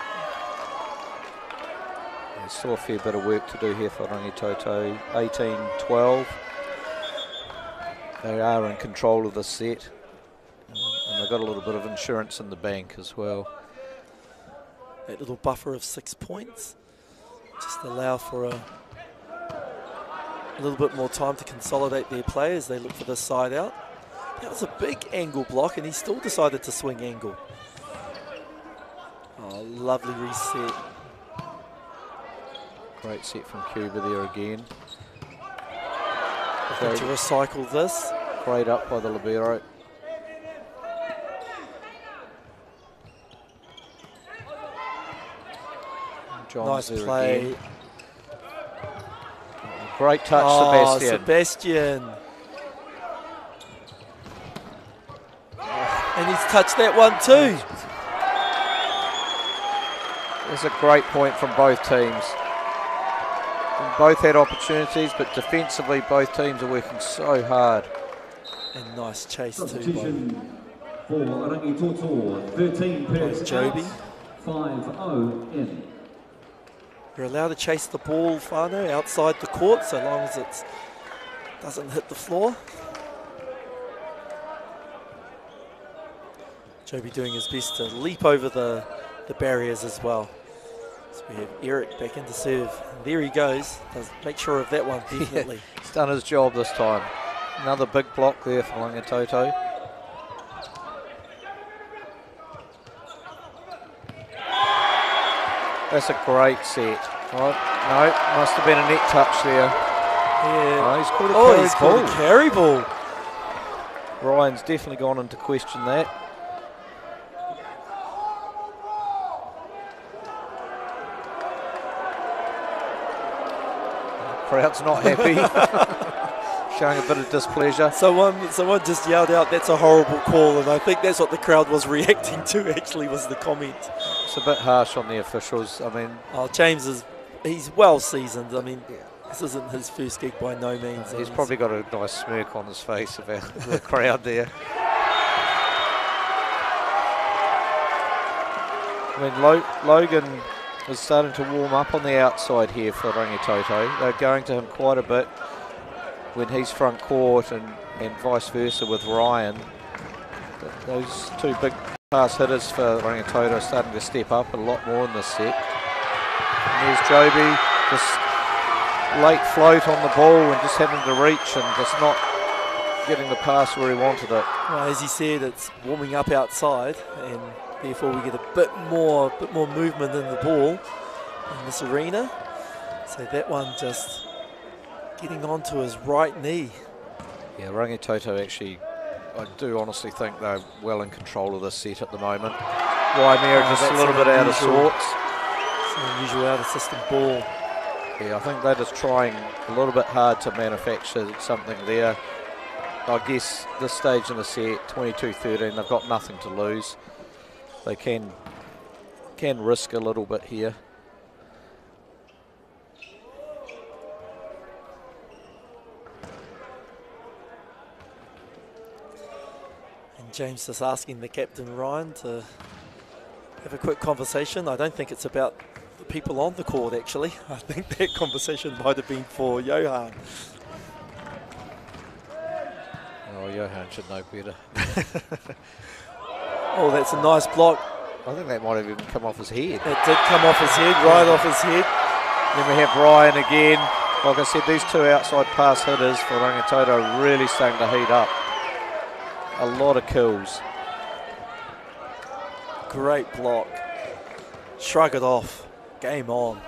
There's still a fair bit of work to do here for Rangitoto. 18-12. They are in control of the set, and they've got a little bit of insurance in the bank as well. That little buffer of 6 points just allow for a little bit more time to consolidate their play as they look for the side out. That was a big angle block, and he still decided to swing angle. Oh, lovely reset. Great set from Cuba there again. To recycle this. Great up by the libero. Nice play. Again. Great touch, Sebastian. And he's touched that one too. It's a great point from both teams. And both had opportunities, but defensively both teams are working so hard. And nice chase too. Substitution for Rangitoto, 13 pairs Joby. 5-0 in. You're allowed to chase the ball, Whānau, outside the court, so long as it doesn't hit the floor. Joby doing his best to leap over the barriers as well. So we have Eric back into serve. And there he goes. Does make sure of that one, definitely. He's done his job this time. Another big block there for Rangitoto. That's a great set. Oh, no, must have been a net touch there. Yeah. Oh, he's called a called a carry ball. Ryan's definitely gone in to question that. Crowd's not happy. Showing a bit of displeasure. Someone just yelled out, "That's a horrible call," and I think that's what the crowd was reacting to. Actually, was the comment. It's a bit harsh on the officials. I mean, James he's well seasoned. I mean, this isn't his first gig by no means. He's probably got a nice smirk on his face about the crowd there. I mean, Logan is starting to warm up on the outside here for Rangitoto. They're going to him quite a bit when he's front court and vice versa with Ryan. But those two big pass hitters for Rangitoto are starting to step up a lot more in this set. And there's Joby, just late float on the ball and just having to reach and just not getting the pass where he wanted it. Well, as he said, it's warming up outside, and therefore we get a bit more movement in the ball in this arena. So that one just getting onto his right knee. Yeah, Rangitoto actually, I do honestly think they're well in control of this set at the moment. Waimea just a little bit out of sorts. It's an unusual out of system ball. Yeah, I think they're just trying a little bit hard to manufacture something there. I guess this stage in the set, 22-13, they've got nothing to lose. They can risk a little bit here. And James just asking the captain, Ryan, to have a quick conversation. I don't think it's about the people on the court, actually. I think that conversation might have been for Johan. Oh, Johan should know better. Oh, that's a nice block. I think that might have even come off his head. It did come off his head, right off his head. Then we have Ryan again. Like I said, these two outside pass hitters for Rangitoto are really starting to heat up. A lot of kills. Great block. Shrug it off. Game on.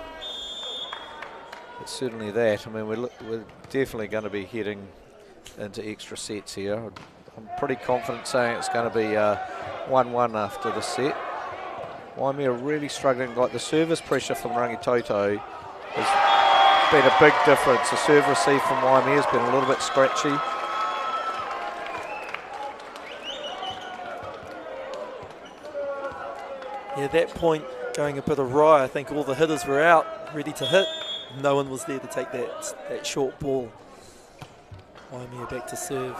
It's certainly that. I mean, we're definitely going to be heading into extra sets here. I'm pretty confident saying it's going to be 1-1 after the set. Waimea are really struggling. Like the service pressure from Rangitoto has been a big difference. The serve receive from Waimea has been a little bit scratchy. Yeah, that point going a bit awry. I think all the hitters were out, ready to hit. No one was there to take that short ball. Waimea back to serve.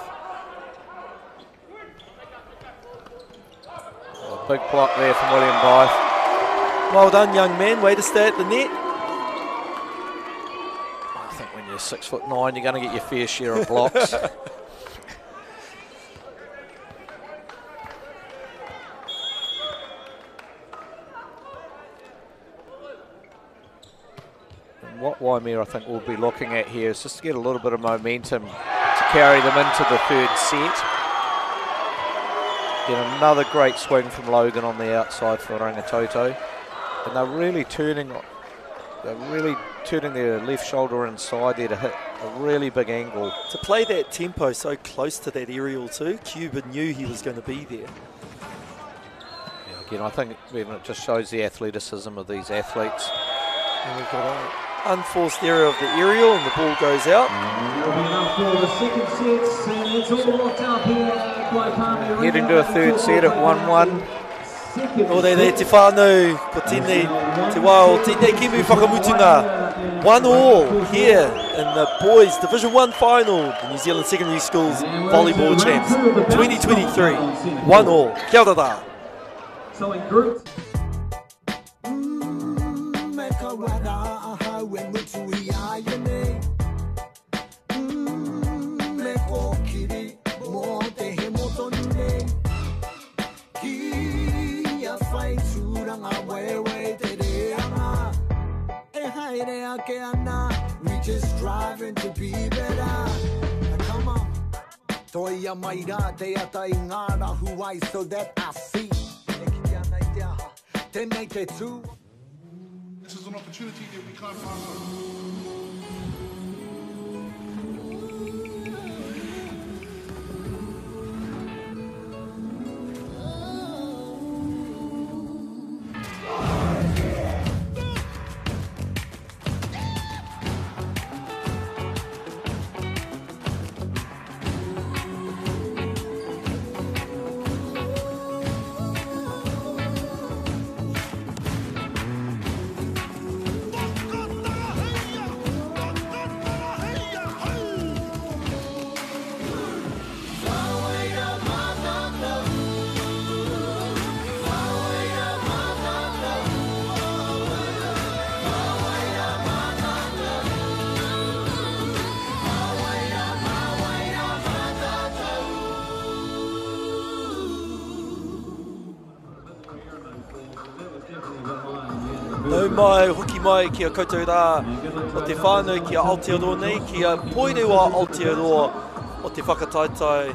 A big block there from William Byth. Well done, young man. Way to stay at the net. I think when you're 6'9", you're going to get your fair share of blocks. And what Waimea I think we'll be looking at here is just to get a little bit of momentum to carry them into the third set. Get another great swing from Logan on the outside for Rangitoto, and they're really turning their left shoulder inside there to hit a really big angle. To play that tempo so close to that aerial too, Cuba knew he was going to be there. Yeah, again, I think even it just shows the athleticism of these athletes. And we've got an unforced error of the aerial, and the ball goes out. That'll be enough for the second set, and it's all locked up here by Palmer. Heading to a third set at 1-1. O rei te whānau, ko tēnei te wao, tēnei kimu whakamutunga. 1-1 here in the boys Division 1 final, the New Zealand Secondary Schools volleyball champs 2023. 1-1. Kia ora rā. So in groups. We just striving to be better. Come on. Toia maira te atai ngara huai so that I see. Tēnei te tū. an opportunity that we can't pass on. Nau mai, hoki mai ki a koutou rā o te whānau ki a Aotearoa nei, ki a poirewa Aotearoa o te whakataitai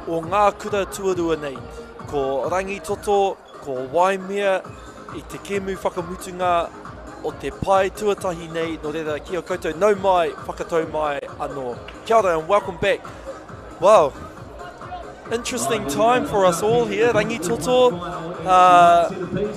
o ngā kura tuarua nei. Ko Rangitoto, ko Waimea, i te kemu whakamutunga o te pai tuatahi nei, no reira ki a koutou nau mai, whakatau mai anō. Kia ora and welcome back. Wow, interesting time for us all here. Rangitoto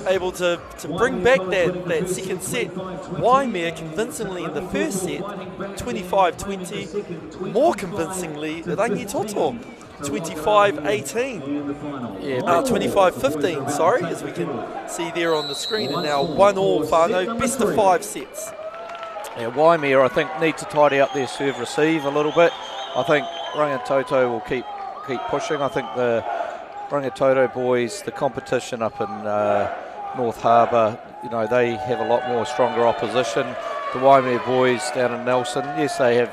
able to bring back that second set. Waimea convincingly in the first set, 25-20. More convincingly, Rangitoto, 25-18. Yeah, 25-15, sorry, as we can see there on the screen. And now 1-1 whānau, best of 5 sets. Yeah, Waimea, I think, need to tidy up their serve-receive a little bit. I think Rangitoto will keep pushing. I think the Rangitoto boys, the competition up in North Harbour, you know, they have a lot more stronger opposition. The Waimea boys down in Nelson, yes, they have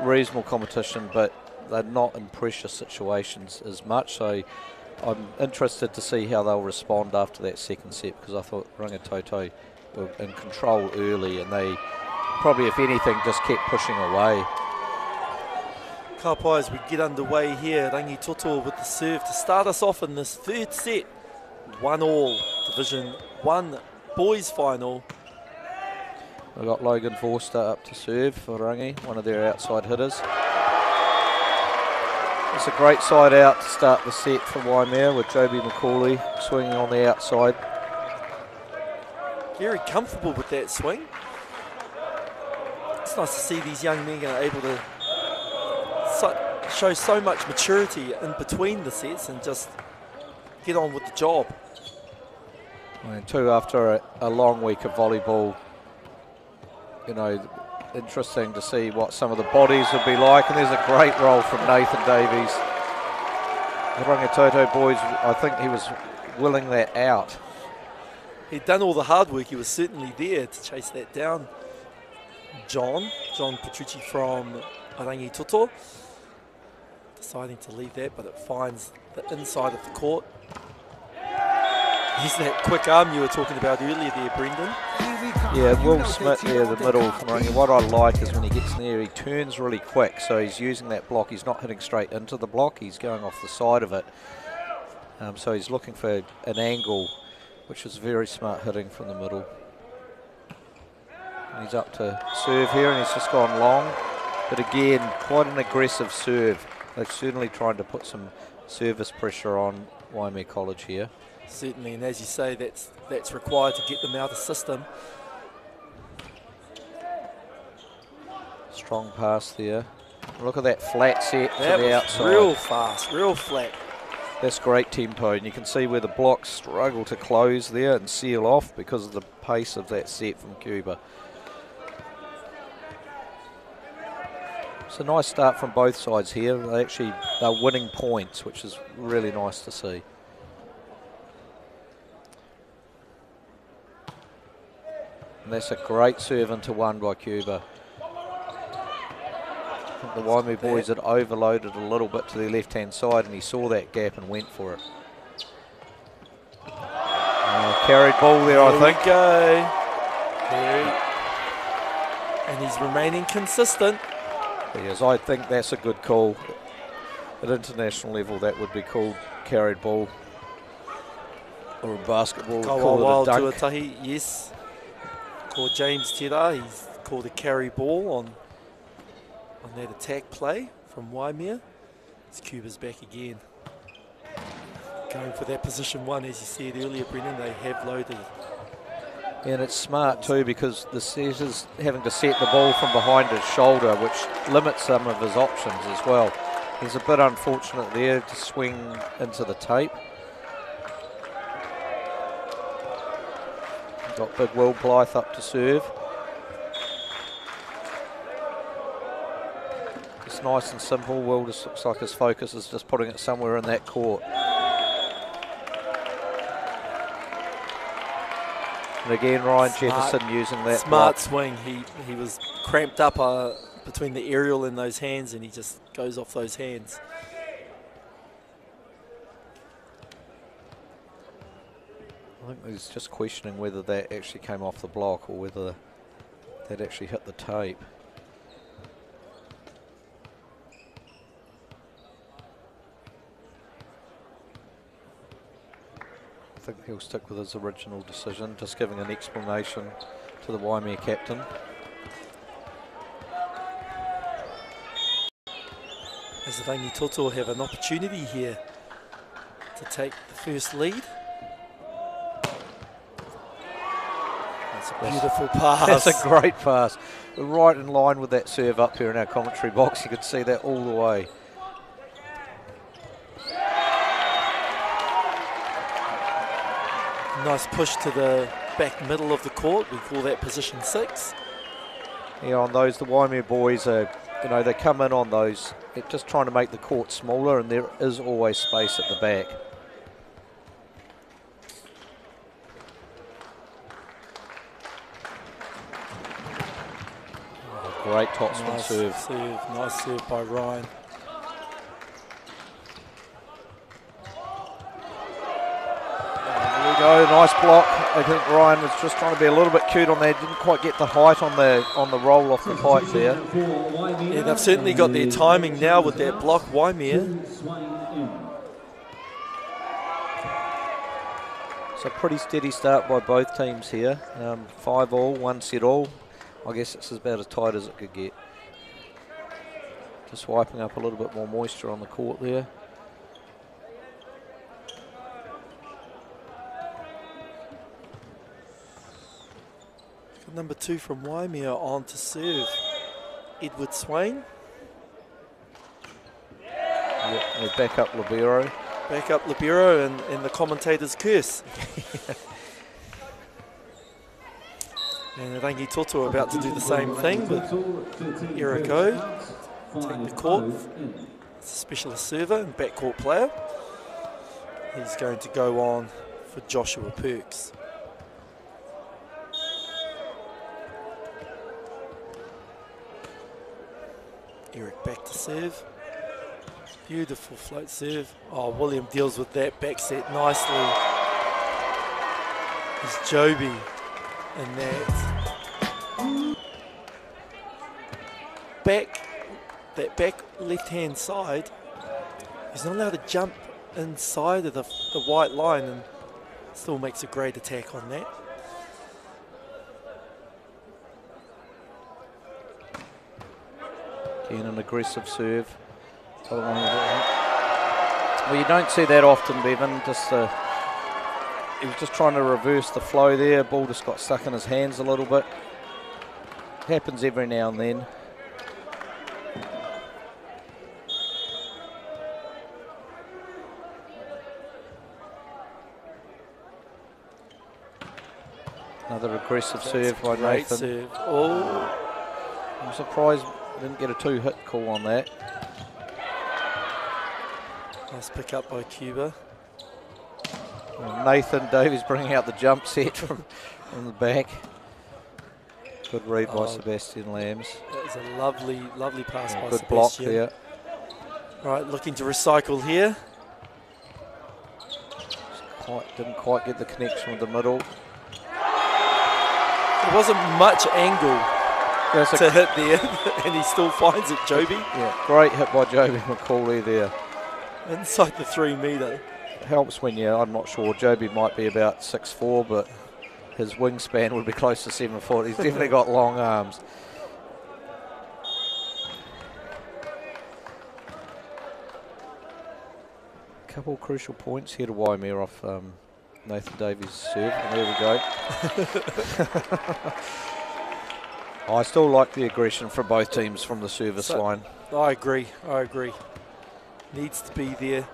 reasonable competition, but they're not in pressure situations as much. So I'm interested to see how they'll respond after that second set, because I thought Rangitoto were in control early and they probably, if anything, just kept pushing away. Ka pai as we get underway here, Rangitoto with the serve to start us off in this third set. 1-1, Division 1 boys final. We've got Logan Forster up to serve for Rangi, one of their outside hitters. It's a great side out to start the set for Waimea with Joby McCauley swinging on the outside. Very comfortable with that swing. It's nice to see these young men are able to show so much maturity in between the sets and just get on with the job. And two after a long week of volleyball, you know, interesting to see what some of the bodies would be like, and there's a great roll from Nathan Davies. The Rangitoto boys, I think he was willing that out. He'd done all the hard work, he was certainly there to chase that down. John Petrucci from Rangitoto, deciding to leave that, but it finds the inside of the court. Here's that quick arm you were talking about earlier there, Brendan. Yeah, Will Smith there, the middle from Rangi. What I like is when he gets near, he turns really quick, so he's using that block. He's not hitting straight into the block, he's going off the side of it. So he's looking for an angle, which is very smart hitting from the middle. And he's up to serve here, and he's just gone long. But again, quite an aggressive serve. They're certainly trying to put some service pressure on Waimea College here. Certainly, and as you say, that's required to get them out of the system. Strong pass there. Look at that flat set to the outside. Real fast, real flat. That's great tempo, and you can see where the blocks struggle to close there and seal off because of the pace of that set from Cuba. It's a nice start from both sides here. They're winning points, which is really nice to see. And that's a great serve into one by Cuba. I think the Waimea boys had overloaded a little bit to their left-hand side, and he saw that gap and went for it. Carried ball there, I think. There we go. And he's remaining consistent. Yes, I think that's a good call. At international level, that would be called carried ball. Or in basketball, call it a dunk. Tuatahi, yes. called James Tera. He's called a carry ball on that attack play from Waimea. It's Cuba's back again. Going for that position one, as you said earlier, Brendan, they have loaded. And it's smart too, because the setter's having to set the ball from behind his shoulder, which limits some of his options as well. He's a bit unfortunate there to swing into the tape. Got big Will Blythe up to serve. It's nice and simple. Will just looks like his focus is just putting it somewhere in that court. And again, Ryan Jettison using that smart block. swing. He was cramped up between the aerial and those hands, and he just goes off those hands. I think he's just questioning whether that actually came off the block or whether that actually hit the tape. I think he'll stick with his original decision, just giving an explanation to the Waimea captain. As the Rangitoto have an opportunity here to take the first lead. That's a beautiful pass. That's a great pass. We're right in line with that serve up here in our commentary box. You could see that all the way. Nice push to the back middle of the court. We call that position 6. Yeah, on those, the Waimea boys are, they come in on those, just trying to make the court smaller, and there is always space at the back. Oh, great topspin serve. Nice serve by Ryan. There we go, nice block. I think Ryan was just trying to be a little bit cute on there. Didn't quite get the height on the roll off the pipe there. Yeah, they've certainly got their timing now with that block, Waimea. So pretty steady start by both teams here. 5-all, 1 set all. I guess it's about as tight as it could get. Just wiping up a little bit more moisture on the court there. Number 2 from Waimea on to serve. Edward Swain. Yep, they back up Libero. Back up Libero and the commentator's curse. And the Rangitoto are about to do the same thing with Eriko. Take the court. It's a specialist server and backcourt player. He's going to go on for Joshua Perks. Eric back to serve. Beautiful float serve. Oh, William deals with that back set nicely. It's Joby and that. That back left-hand side, he's not allowed to jump inside of the white line, and still makes a great attack on that. Again, an aggressive serve. Well, you don't see that often, Bevan. He was just trying to reverse the flow there. Ball just got stuck in his hands a little bit. Happens every now and then. Another aggressive serve by Nathan. Serve. Oh. I'm surprised I didn't get a 2-hit call on that. Nice pick up by Cuba. Nathan Davies bringing out the jump set from the back. Good read by Sebastian Lambs. That was a lovely, lovely pass by good Sebastian. block there. Right, looking to recycle here. Didn't quite get the connection with the middle. There wasn't much angle to hit there, and he still finds it, Joby. Yeah, great hit by Joby McCauley there. Inside the 3 metre. Helps when I'm not sure, Joby might be about 6'4", but his wingspan would be close to 7 foot. He's definitely got long arms. Couple of crucial points here to Waimea off Nathan Davies' serve. And there we go. I still like the aggression from both teams from the service line. I agree. Needs to be there.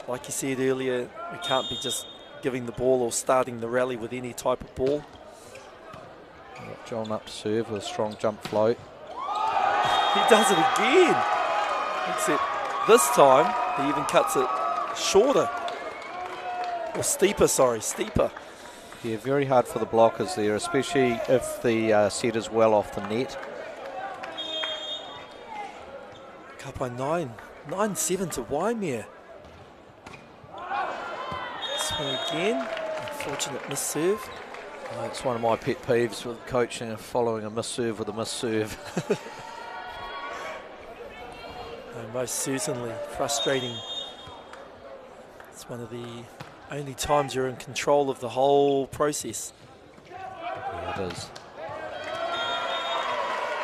Like you said earlier, we can't be just giving the ball or starting the rally with any type of ball. John up serve with a strong jump float. He does it again. Except this time, he even cuts it shorter. Or steeper, sorry, steeper. Yeah, very hard for the blockers there, especially if the set is well off the net. Cut by 9-7 to Waimea. Swing again. Unfortunate miss serve. Oh, it's one of my pet peeves with coaching, following a miss serve with a miss serve. Most certainly frustrating. It's one of the only times you're in control of the whole process. Yeah, it is.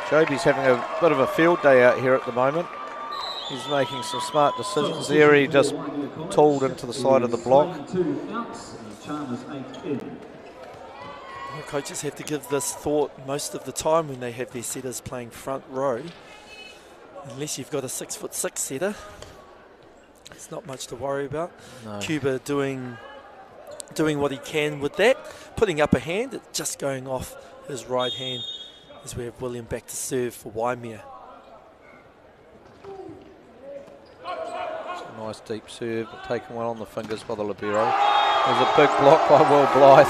Joby's having a bit of a field day out here at the moment. He's making some smart decisions there. He just tooled into the side of the block. Well, coaches have to give this thought most of the time when they have their setters playing front row. Unless you've got a 6'6" setter, it's not much to worry about. No. Cuba doing what he can with that, putting up a hand, it's just going off his right hand as we have William back to serve for Waimea. Nice deep serve, but taken one on the fingers by the libero. There's a big block by Will Blythe.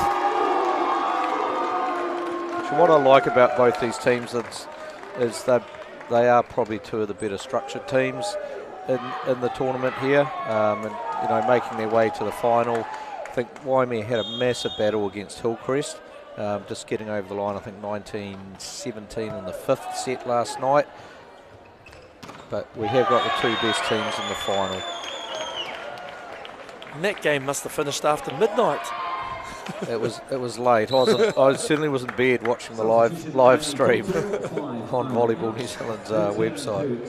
So what I like about both these teams is that they are probably two of the better structured teams in the tournament here, and you know, making their way to the final. I think Waimea had a massive battle against Hillcrest, just getting over the line. I think 19-17 in the 5th set last night. But we have got the two best teams in the final. And that game must have finished after midnight. It was late. I certainly was in bed watching the live stream on Volleyball New Zealand's website.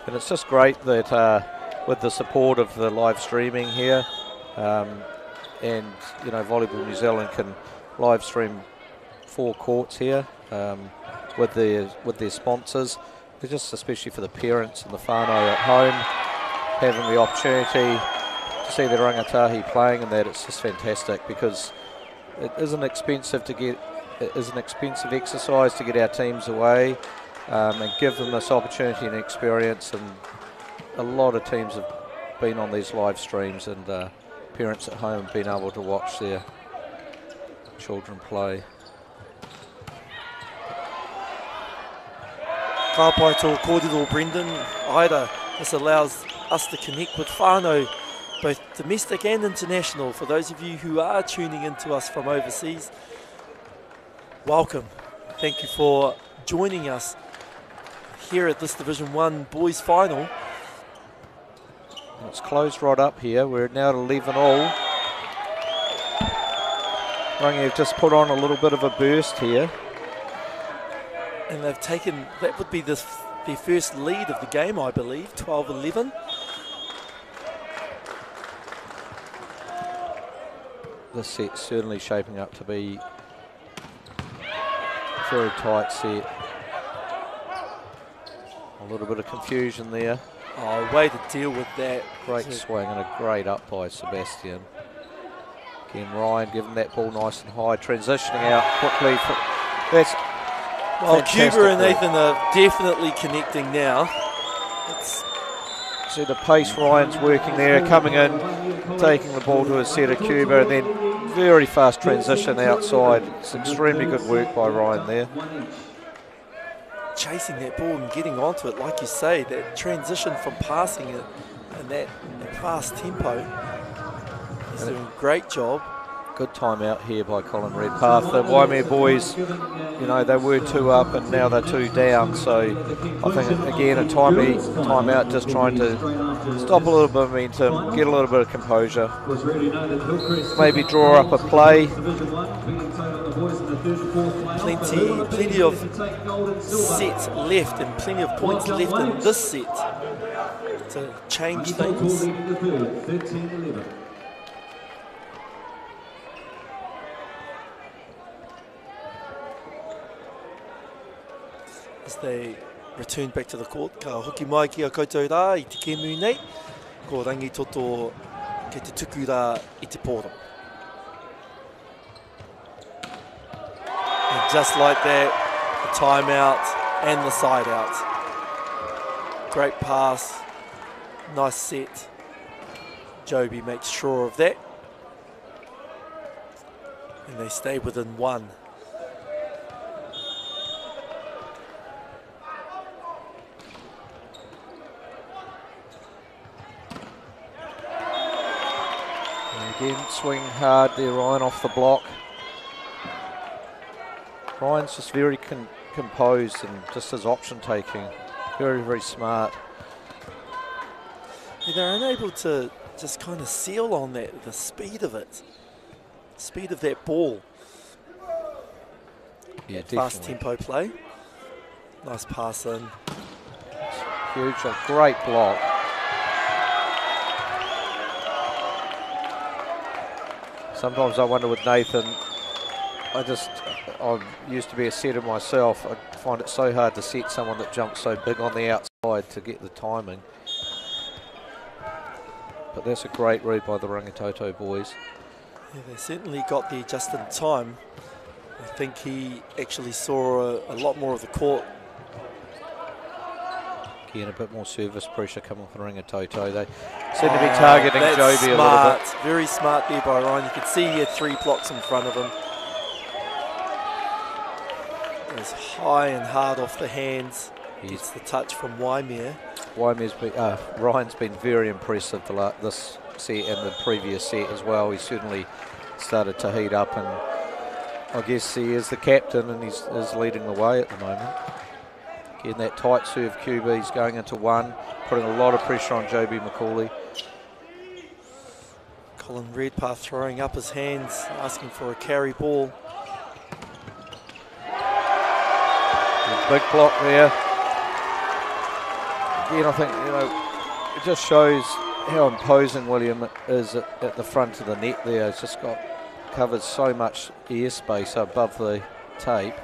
And it's just great that with the support of the live streaming here, and you know, Volleyball New Zealand can live stream 4 courts here with their sponsors. It's just especially for the parents and the whānau at home, having the opportunity to see the rangatahi playing, and that it's just fantastic, because it is an expensive exercise to get our teams away and give them this opportunity and experience. And a lot of teams have been on these live streams, and parents at home have been able to watch their children play. Ka pai tō kōrero Brendan, Ida, this allows us to connect with whānau, both domestic and international. For those of you who are tuning into us from overseas, welcome. Thank you for joining us here at this Division 1 boys final. It's closed right up here. We're now at 11-all. Rangi have just put on a little bit of a burst here. And they've taken, that would be their first lead of the game, I believe, 12-11. This set's certainly shaping up to be a very tight set. A little bit of confusion there. Oh, way to deal with that. Great swing and a great up by Sebastian. Again, Ryan giving that ball nice and high, transitioning out quickly. That's well, Cuba and Nathan are definitely connecting now. See the pace Ryan's working there, coming in, taking the ball to his setter Cuba, and then very fast transition outside. It's extremely good work by Ryan there. Chasing that ball and getting onto it, like you say, that transition from passing it and that fast tempo. He's doing a great job. Good timeout here by Colin Redpath. The Waimea boys, you know, they were 2 up and now they're 2 down. So I think, again, a timeout, just trying to stop a little bit of momentum, get a little bit of composure, maybe draw up a play. Plenty of sets left and plenty of points left in this set to change things. As they return back to the court, ka hoki mai ki a koutou rā I te kēmu nei, ko Rangitoto ke te tuku rā I te pōro. And just like that, the timeout and the side out. Great pass, nice set. Joby makes sure of that. And they stay within 1. Again, swing hard there, Ryan, off the block. Ryan's just very composed and just his option taking. Very, very smart. Yeah, they're unable to just kind of seal on that, the speed of it. Speed of that ball. Yeah, Fast definitely. tempo play. Nice pass in. Huge, a great block. Sometimes I wonder with Nathan, I used to be a setter myself. I find it so hard to set someone that jumps so big on the outside to get the timing. But that's a great read by the Rangitoto boys. Yeah, they certainly got there just in time. I think he actually saw a lot more of the court. Again, a bit more service pressure coming from Rangitoto. They seem to be targeting Joby a little bit. Very smart there by Ryan. You could see he had 3 blocks in front of him. It was high and hard off the hands. Gets the touch from Waimea. Ryan's been very impressive this set and the previous set as well. He certainly started to heat up, and I guess he is the captain and he's leading the way at the moment. Again, that tight serve Cuba, he's going into 1, putting a lot of pressure on Joby McCauley. Colin Redpath throwing up his hands, asking for a carry ball. Big block there. Again, I think, you know, it just shows how imposing William is at the front of the net there. It's just covered so much airspace above the tape.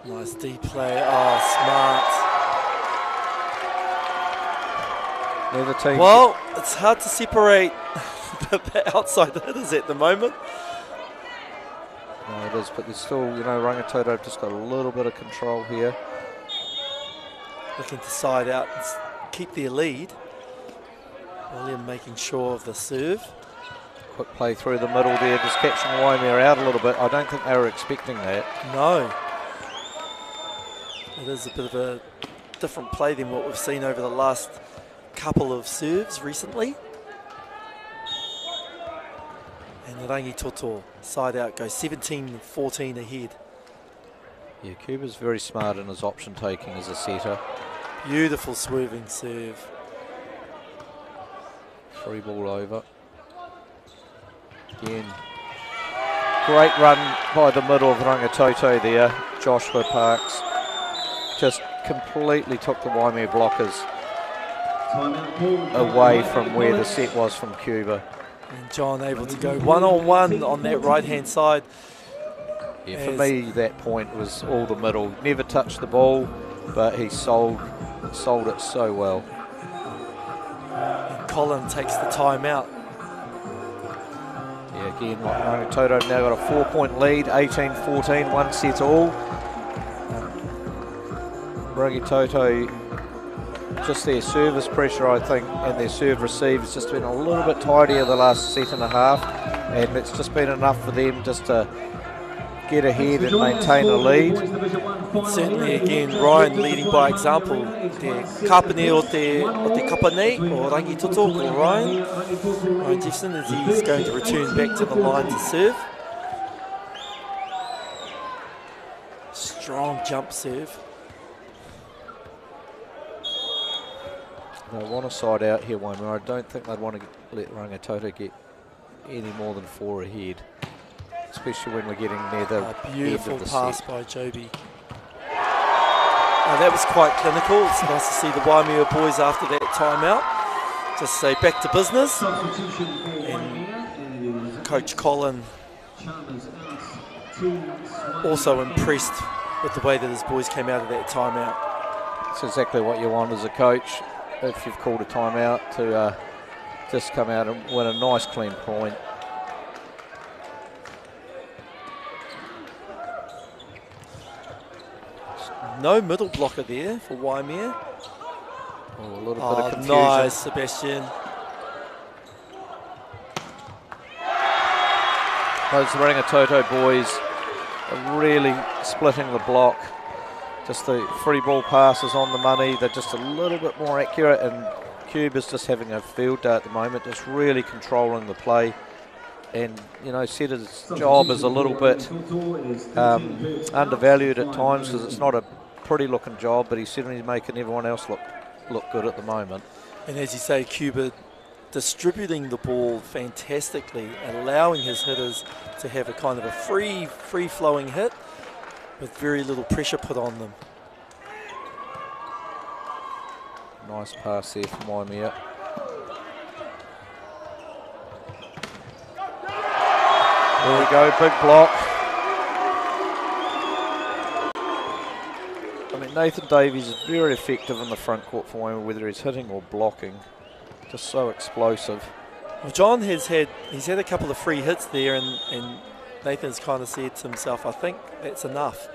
Nice deep play. Oh, smart. Neither team. Well, it's hard to separate the outside hitters at the moment. No, it is, but there's still, you know, Rangitoto have just got a little bit of control here. Looking to side out and keep their lead. William making sure of the serve. Quick play through the middle there, just catching Waimea out a little bit. I don't think they were expecting that. No. It is a bit of a different play than what we've seen over the last couple of serves recently. And the Rangitoto side out goes 17-14 ahead. Yeah, Cuba's very smart in his option taking as a setter. Beautiful swerving serve. Free ball over. Again, great run by the middle of Rangitoto there. Joshua Parks just completely took the Waimea blockers away from where the set was from Cuba. And John able to go one-on-one on that right-hand side. Yeah, for me, that point was all the middle. Never touched the ball, but he sold it so well. And Colin takes the timeout. Yeah, again, Rangitoto have now got a 4-point lead, 18-14, 1 set all. Rangitoto, just their service pressure, I think, and their serve receive has just been a little bit tidier the last set and a half. and it's just been enough for them just to get ahead and maintain a lead. Certainly, again, Ryan leading by example. Te kapane o te kapane, o Rangitoto, ko Ryan. Ryan Jefferson, as he's going to return back to the line to serve. Strong jump serve. They want a side out here, Waimea. I don't think they'd want to let Rangitoto get any more than 4 ahead, especially when we're getting near the beautiful end of the pass set. by Joby. That was quite clinical. It's nice to see the Waimea boys after that timeout just say back to business. And Coach Colin also impressed with the way that his boys came out of that timeout. It's exactly what you want as a coach if you've called a timeout, to just come out and win a nice clean point. No middle blocker there for Waimea. Oh, a little bit of confusion. Nice, Sebastian. Those Rangitoto boys are really splitting the block. Just the free ball passes on the money. They're just a little bit more accurate, and Cube is just having a field day at the moment, just really controlling the play. And, you know, Setter's job is a little bit undervalued at times because it's not a pretty looking job, but he's certainly making everyone else look good at the moment. And as you say, Cuba distributing the ball fantastically, allowing his hitters to have a kind of a free-flowing hit with very little pressure put on them. Nice pass there from Waimea. There we go, big block. I mean, Nathan Davies is very effective in the front court for Waimea, whether he's hitting or blocking. Just so explosive. Well, John he's had a couple of free hits there, and Nathan's kind of said to himself, I think that's enough.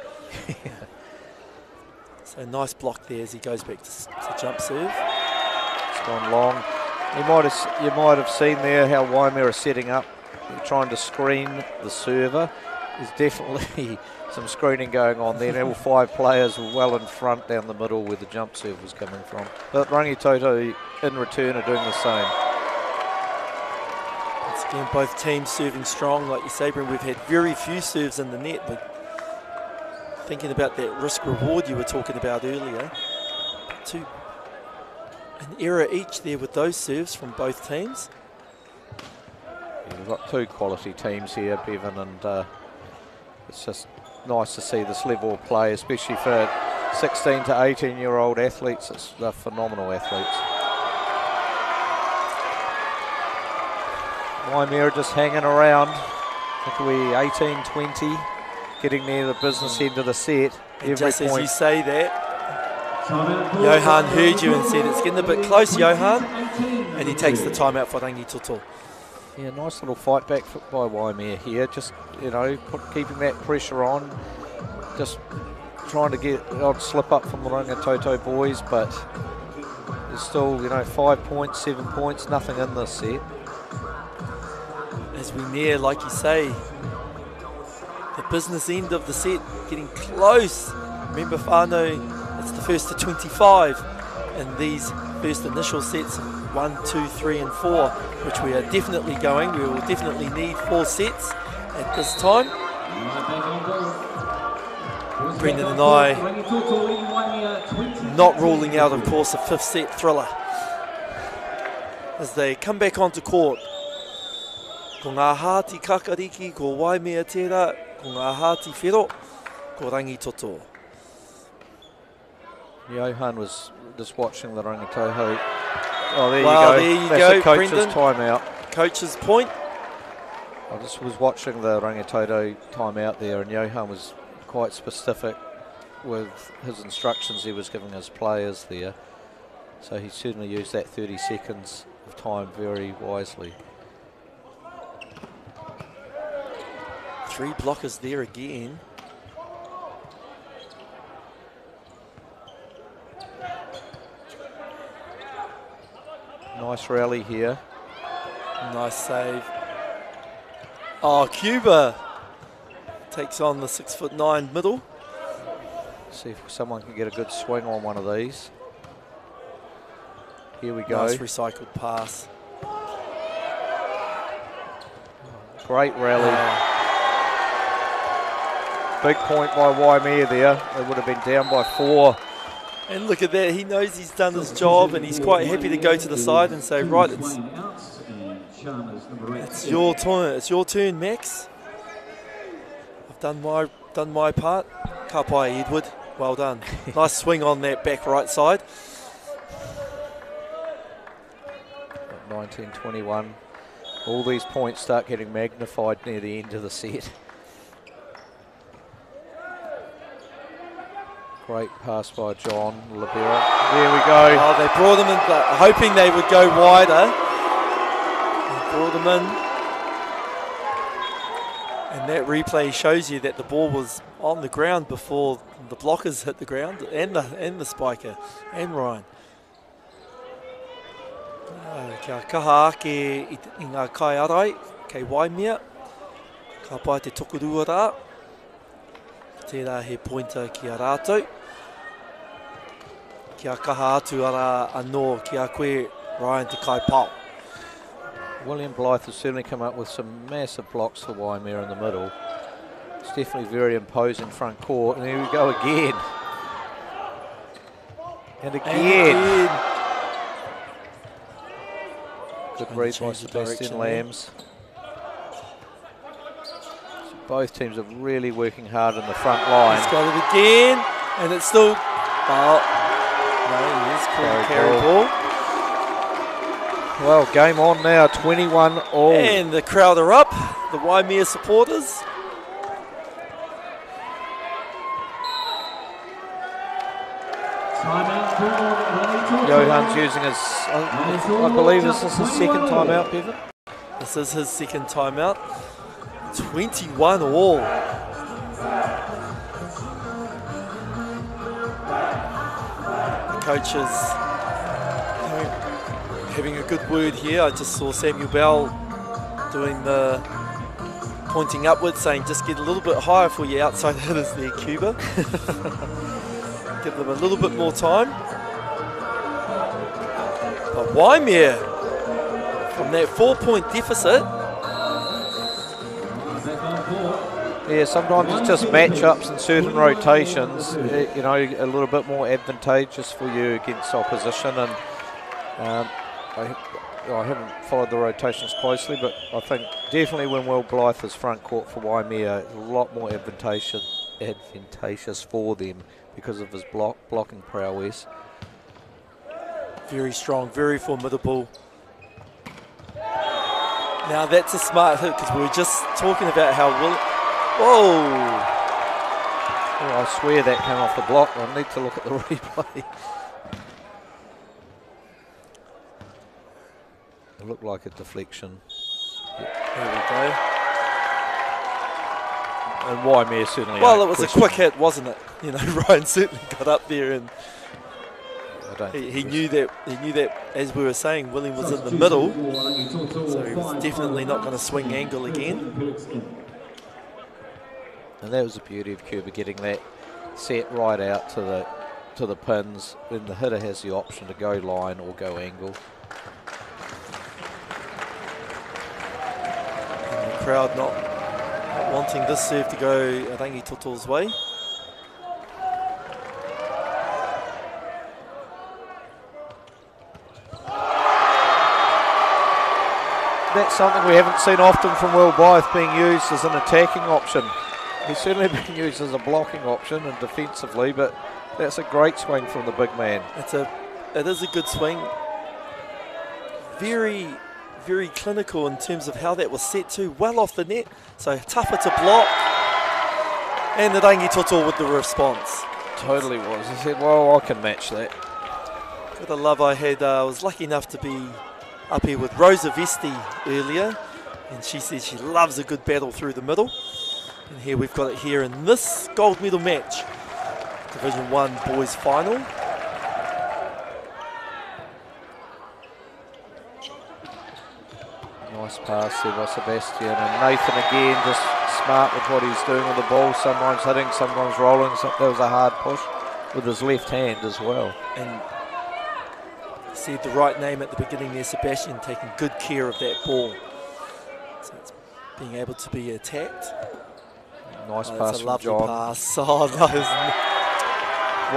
So nice block there as he goes back to jump serve. It's gone long. You might have seen there how Waimea are setting up. They're trying to screen the server. There's definitely some screening going on there. All 5 players were well in front down the middle where the jump serve was coming from. But Rangitoto in return are doing the same. Once again, both teams serving strong. Like you say, Brent, we've had very few serves in the net, but thinking about that risk reward you were talking about earlier, an error each there with those serves from both teams. Yeah, we've got 2 quality teams here, Bevan, and it's just nice to see this level of play, especially for 16 to 18-year-old athletes. They're phenomenal athletes. Waimea just hanging around. I think we're 18-20, getting near the business end of the set. And just as you say that, Johan heard you and said, it's getting a bit close, Johan. And he takes the timeout for Rangitoto. Yeah, nice little fight back by Waimea here. Just, you know, keeping that pressure on. Just trying to get an odd slip up from the Rangitoto boys, but there's still, you know, 5 points, 7 points, nothing in this set. As we near, like you say, the business end of the set, getting close. Remember, Whānau, it's the first to 25 in these first initial sets, 1, 2, 3 and 4, which we are definitely going. We will definitely need 4 sets at this time. Brendan and I not ruling out, of course, a 5th set thriller as they come back onto court. Ko ngā hāti kakariki, ko Waimea tērā, ko ngā hāti whero, ko Rangitoto. Johan was just watching the Rangitoto. Oh, there you go. That's a coach's Brendan. timeout. Coach's point. I just was watching the Rangitoto timeout there, and Johan was quite specific with his instructions he was giving his players there. So he certainly used that 30 seconds of time very wisely. 3 blockers there again. Nice rally here. Nice save. Oh, Cuba takes on the 6'9" middle. See if someone can get a good swing on one of these. Here we go. Nice recycled pass. Great rally. Big point by Waimea there. They would have been down by 4. And look at that, he knows he's done his job and he's quite happy to go to the side and say, right, it's your turn. It's your turn, Max. I've done my part. Ka pai, Edward. Well done. Nice swing on that back right side. 19-21. All these points start getting magnified near the end of the set. Great pass by John Libera. There we go. Oh, they brought them in, hoping they would go wider. They brought them in. And that replay shows you that the ball was on the ground before the blockers hit the ground, and the spiker, and Ryan. Kia kaha ake I ngā kai arai, kei Waimea. Ka pai te tokurua rā. Tērā he pointer ki a rātou. Kia kaha atu ara anō ki a koe Ryan te kai pau. William Blythe has certainly come up with some massive blocks for Waimea in the middle. It's definitely very imposing front court. And here we go again. And again. Good read by Sebastian Lambs. So both teams are really working hard in the front line. He's got it again. And it's still... Oh, no, he is called carry ball. Well, game on now, 21-all. And the crowd are up, the Waimea supporters. Johan's using his, I believe this is his second timeout, Bevan. This is his second timeout. 21-all. The coaches having a good word here. I just saw Samuel Bell doing the pointing upwards, saying just get a little bit higher for your outside hitters there, Cuba. Give them a little bit more time. But Waimea, from that 4-point deficit. Yeah, sometimes it's just matchups and certain rotations, you know, a little bit more advantageous for you against opposition. And I haven't followed the rotations closely, but I think definitely when Will Blythe is front court for Waimea, a lot more advantageous for them because of his blocking prowess. Very strong, very formidable. Now that's a smart hit because we were just talking about how Will... Whoa! Oh, I swear that came off the block. I need to look at the replay. It looked like a deflection. There we go. And Waimea certainly... Well, it was a quick hit, wasn't it? You know, Ryan certainly got up there and he knew that, as we were saying, William was in the middle, so he was definitely not going to swing angle again. And that was the beauty of Cuba, getting that set right out to the pins. Then the hitter has the option to go line or go angle. And the crowd not wanting this serve to go Rangitoto's way. That's something we haven't seen often from Will Blythe, being used as an attacking option. He's certainly been used as a blocking option and defensively, but that's a great swing from the big man. It is a good swing. Very, very clinical in terms of how that was set to, well off the net, so tougher to block. And the Rangitoto with the response. Totally was. He said, well, I can match that. Gotta love, I was lucky enough to be up here with Rosa Vesti earlier, and she said she loves a good battle through the middle. And here we've got it here in this gold medal match, Division 1 boys final. Nice Nice pass there by Sebastian, and Nathan again just smart with what he's doing with the ball, sometimes hitting, sometimes rolling. So that was a hard push with his left hand as well. And said the right name at the beginning there, Sebastian, taking good care of that ball. So it's being able to be attacked. Nice pass a from lovely John. pass. Oh, no.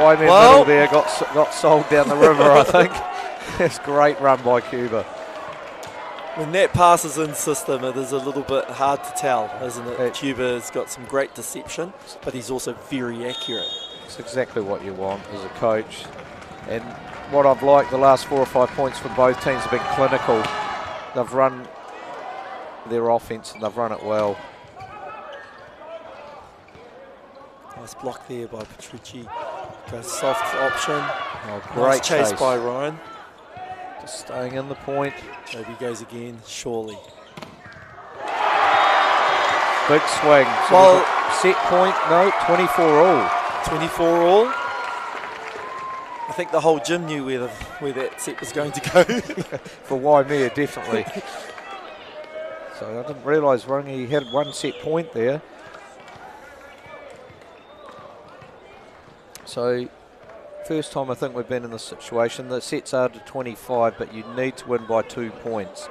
Waimea middle there got sold down the river, I think. It's great run by Cuba. When that pass is in system, it is a little bit hard to tell, isn't it? Cuba's got some great deception, but he's also very accurate. It's exactly what you want as a coach. And what I've liked the last 4 or 5 points from both teams have been clinical. They've run their offense and they've run it well. Nice block there by Petrucci. Goes soft option. Oh, great nice chase by Ryan. Just staying in the point. Maybe goes again, surely. Big swing. So well, set point, no, 24 all. 24 all. I think the whole gym knew where that set was going to go. For Waimea, definitely. So I didn't realise Rangi had one set point there. So first time I think we've been in this situation. The sets are to 25, but you need to win by 2 points.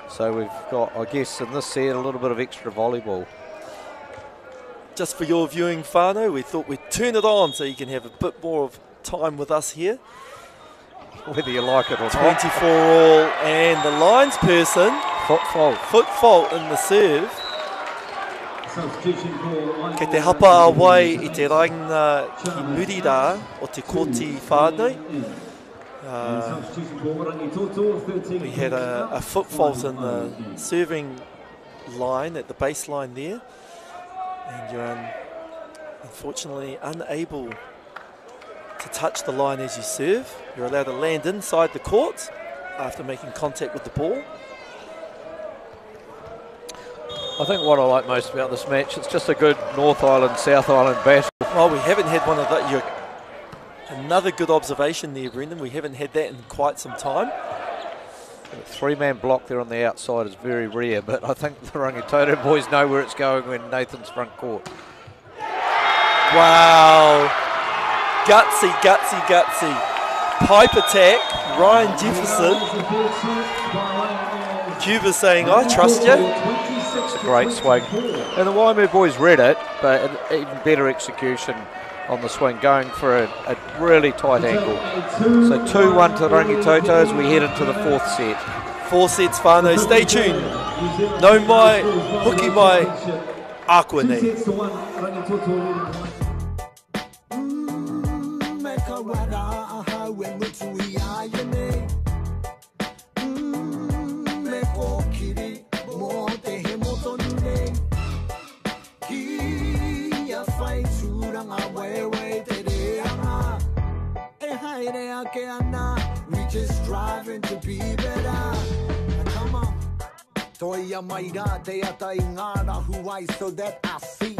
So we've got, I guess, in this set, a little bit of extra volleyball. Just for your viewing, whānau, we thought we'd turn it on so you can have a bit more of time with us here. Whether you like it or not. 24 all, and the lines person. Foot fault. Foot fault in the serve. Kei te hapa awai I te rainga ki murira o te koti whānau. We had a foot fault in the serving line at the baseline there. And you're unfortunately unable to touch the line as you serve. You're allowed to land inside the court after making contact with the ball. I think what I like most about this match, it's just a good North Island, South Island battle. Well, we haven't had one of that. Another good observation there, Brendan. We haven't had that in quite some time. A 3-man block there on the outside is very rare, but I think the Rangitoto boys know where it's going when Nathan's front court. Wow. Gutsy, gutsy, gutsy. Pipe attack, Ryan Jefferson. Cuba saying, I trust you. It's a great swing. And the Waimea boys read it, but an even better execution on the swing, going for a really tight angle. So 2-1 to the Rangitoto as we head into the 4th set. 4 sets, whānau. Stay tuned. No mai, hoki mai, akua nei. We just striving to be better. Come on. Toia maira te atai ngara huai so that I see.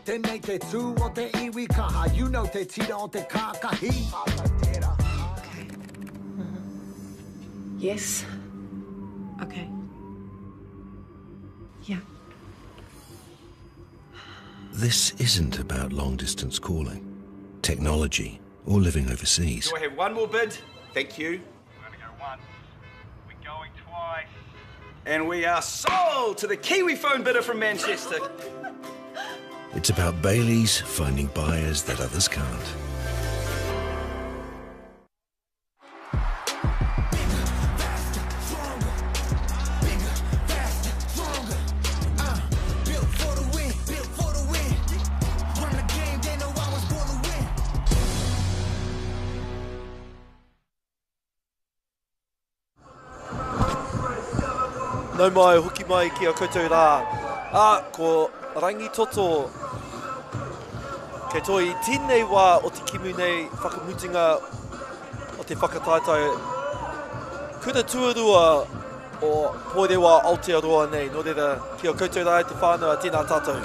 Tenei te tū o te iwi kaha. You know te tira o te kākahi. Okay. Yes. Okay. Yeah. This isn't about long-distance calling, technology, or living overseas. Do I have one more bid? Thank you. We're going to go once. We're going twice. And we are sold to the Kiwi phone bidder from Manchester. It's about Bailey's finding buyers that others can't. No mai, hoki mai ki a koutou rā. Ko Rangitoto. Kei toi tēnei wā o te kimu nei whakamutinga o te whakataitai. Kura tuarua o porewa Aotearoa nei. No reira ki a koutou rā te whānau a tēnā tātou.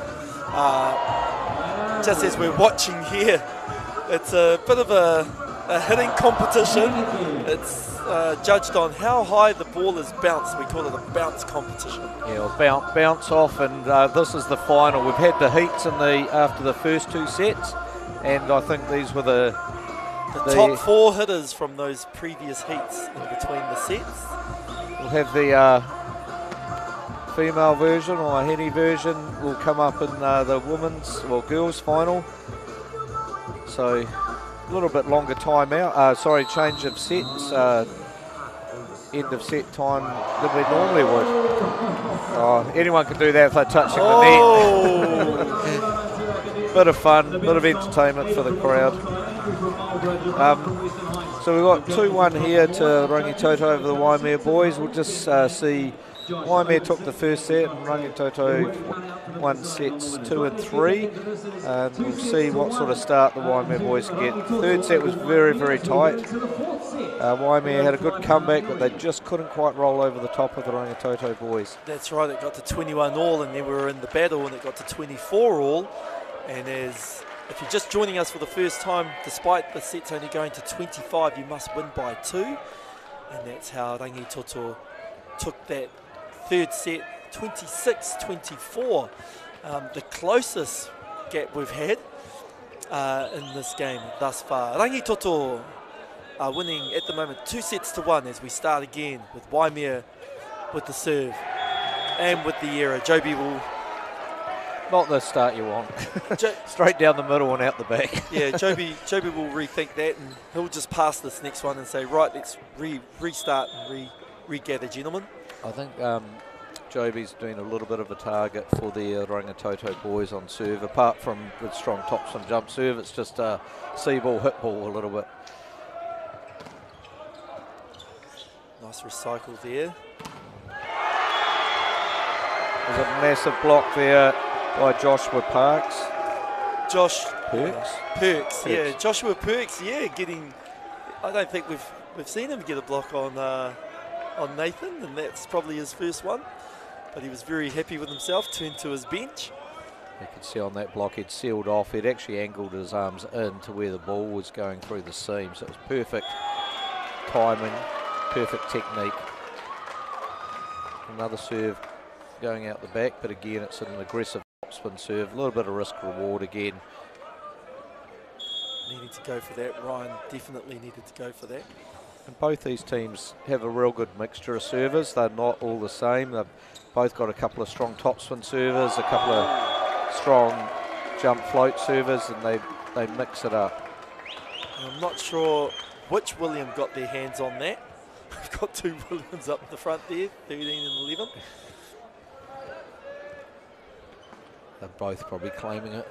Just as we're watching here, it's a bit of a a hitting competition. It's judged on how high the ball is bounced. We call it a bounce competition. Yeah, well, bounce off, and this is the final. We've had the heats after the first 2 sets, and I think these were the top 4 hitters from those previous heats in between the sets. We'll have the female version or a henny version will come up in the girls final. So a little bit longer time out, change of sets, end of set time than we normally would. Oh, anyone can do that if they're touching the net. Bit of fun, bit of entertainment for the crowd. So we've got 2-1 here to Rangitoto over the Waimea boys. We'll just see Waimea took the first set and Rangitoto won sets 2 and 3. And we'll see what sort of start the Waimea boys get. Third set was very, very tight. Waimea had a good comeback, but they just couldn't quite roll over the top of the Rangitoto boys. That's right, it got to 21 all, and then we were in the battle, and it got to 24 all. And if you're just joining us for the first time, despite the sets only going to 25, you must win by 2. And that's how Rangitoto took that third set, 26-24. The closest gap we've had in this game thus far. Rangitoto are winning at the moment 2-1 as we start again with Waimea with the serve and with the error. Joby will... Not the start you want. Straight down the middle and out the back. Yeah, Joby will rethink that, and he'll just pass this next one and say, right, let's restart and regather, gentlemen. I think Joby's doing a little bit of a target for the Rangitoto boys on serve. Apart from with strong tops and jump serve, it's just a see ball, hit ball a little bit. Nice recycle there. There's a massive block there by Joshua Perks. Yeah, Joshua Perks, getting... I don't think we've seen him get a block on Nathan, and that's probably his first one. But he was very happy with himself, turned to his bench. You could see on that block he'd sealed off. He'd actually angled his arms in to where the ball was going through the seam. So it was perfect timing, perfect technique. Another serve going out the back, but again it's an aggressive spin serve. A little bit of risk reward again. Needing to go for that. Ryan definitely needed to go for that. And both these teams have a real good mixture of servers. They're not all the same. They've both got a couple of strong topspin servers, a couple of strong jump float servers, and they mix it up. I'm not sure which William got their hands on that. We've got 2 Williams up the front there, 13 and 11. They're both probably claiming it.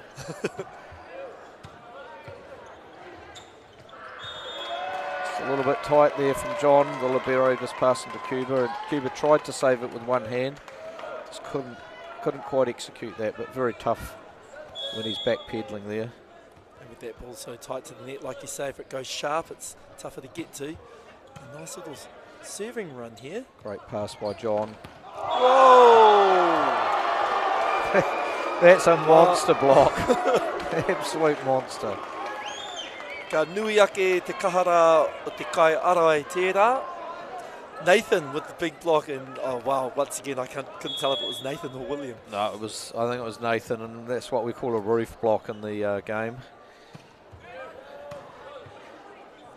A little bit tight there from John. The libero just passing to Cuba, and Cuba tried to save it with one hand. Just couldn't quite execute that, but very tough when he's back pedaling there. And with that ball so tight to the net, like you say, if it goes sharp, it's tougher to get to. A nice little serving run here. Great pass by John. Whoa! That's a monster block. Absolute monster. Ka nui ake te kahara o te kai ara e tērā. Nathan with the big block, and oh wow, once again I couldn't tell if it was Nathan or William. No, I think it was Nathan, and that's what we call a roof block in the game.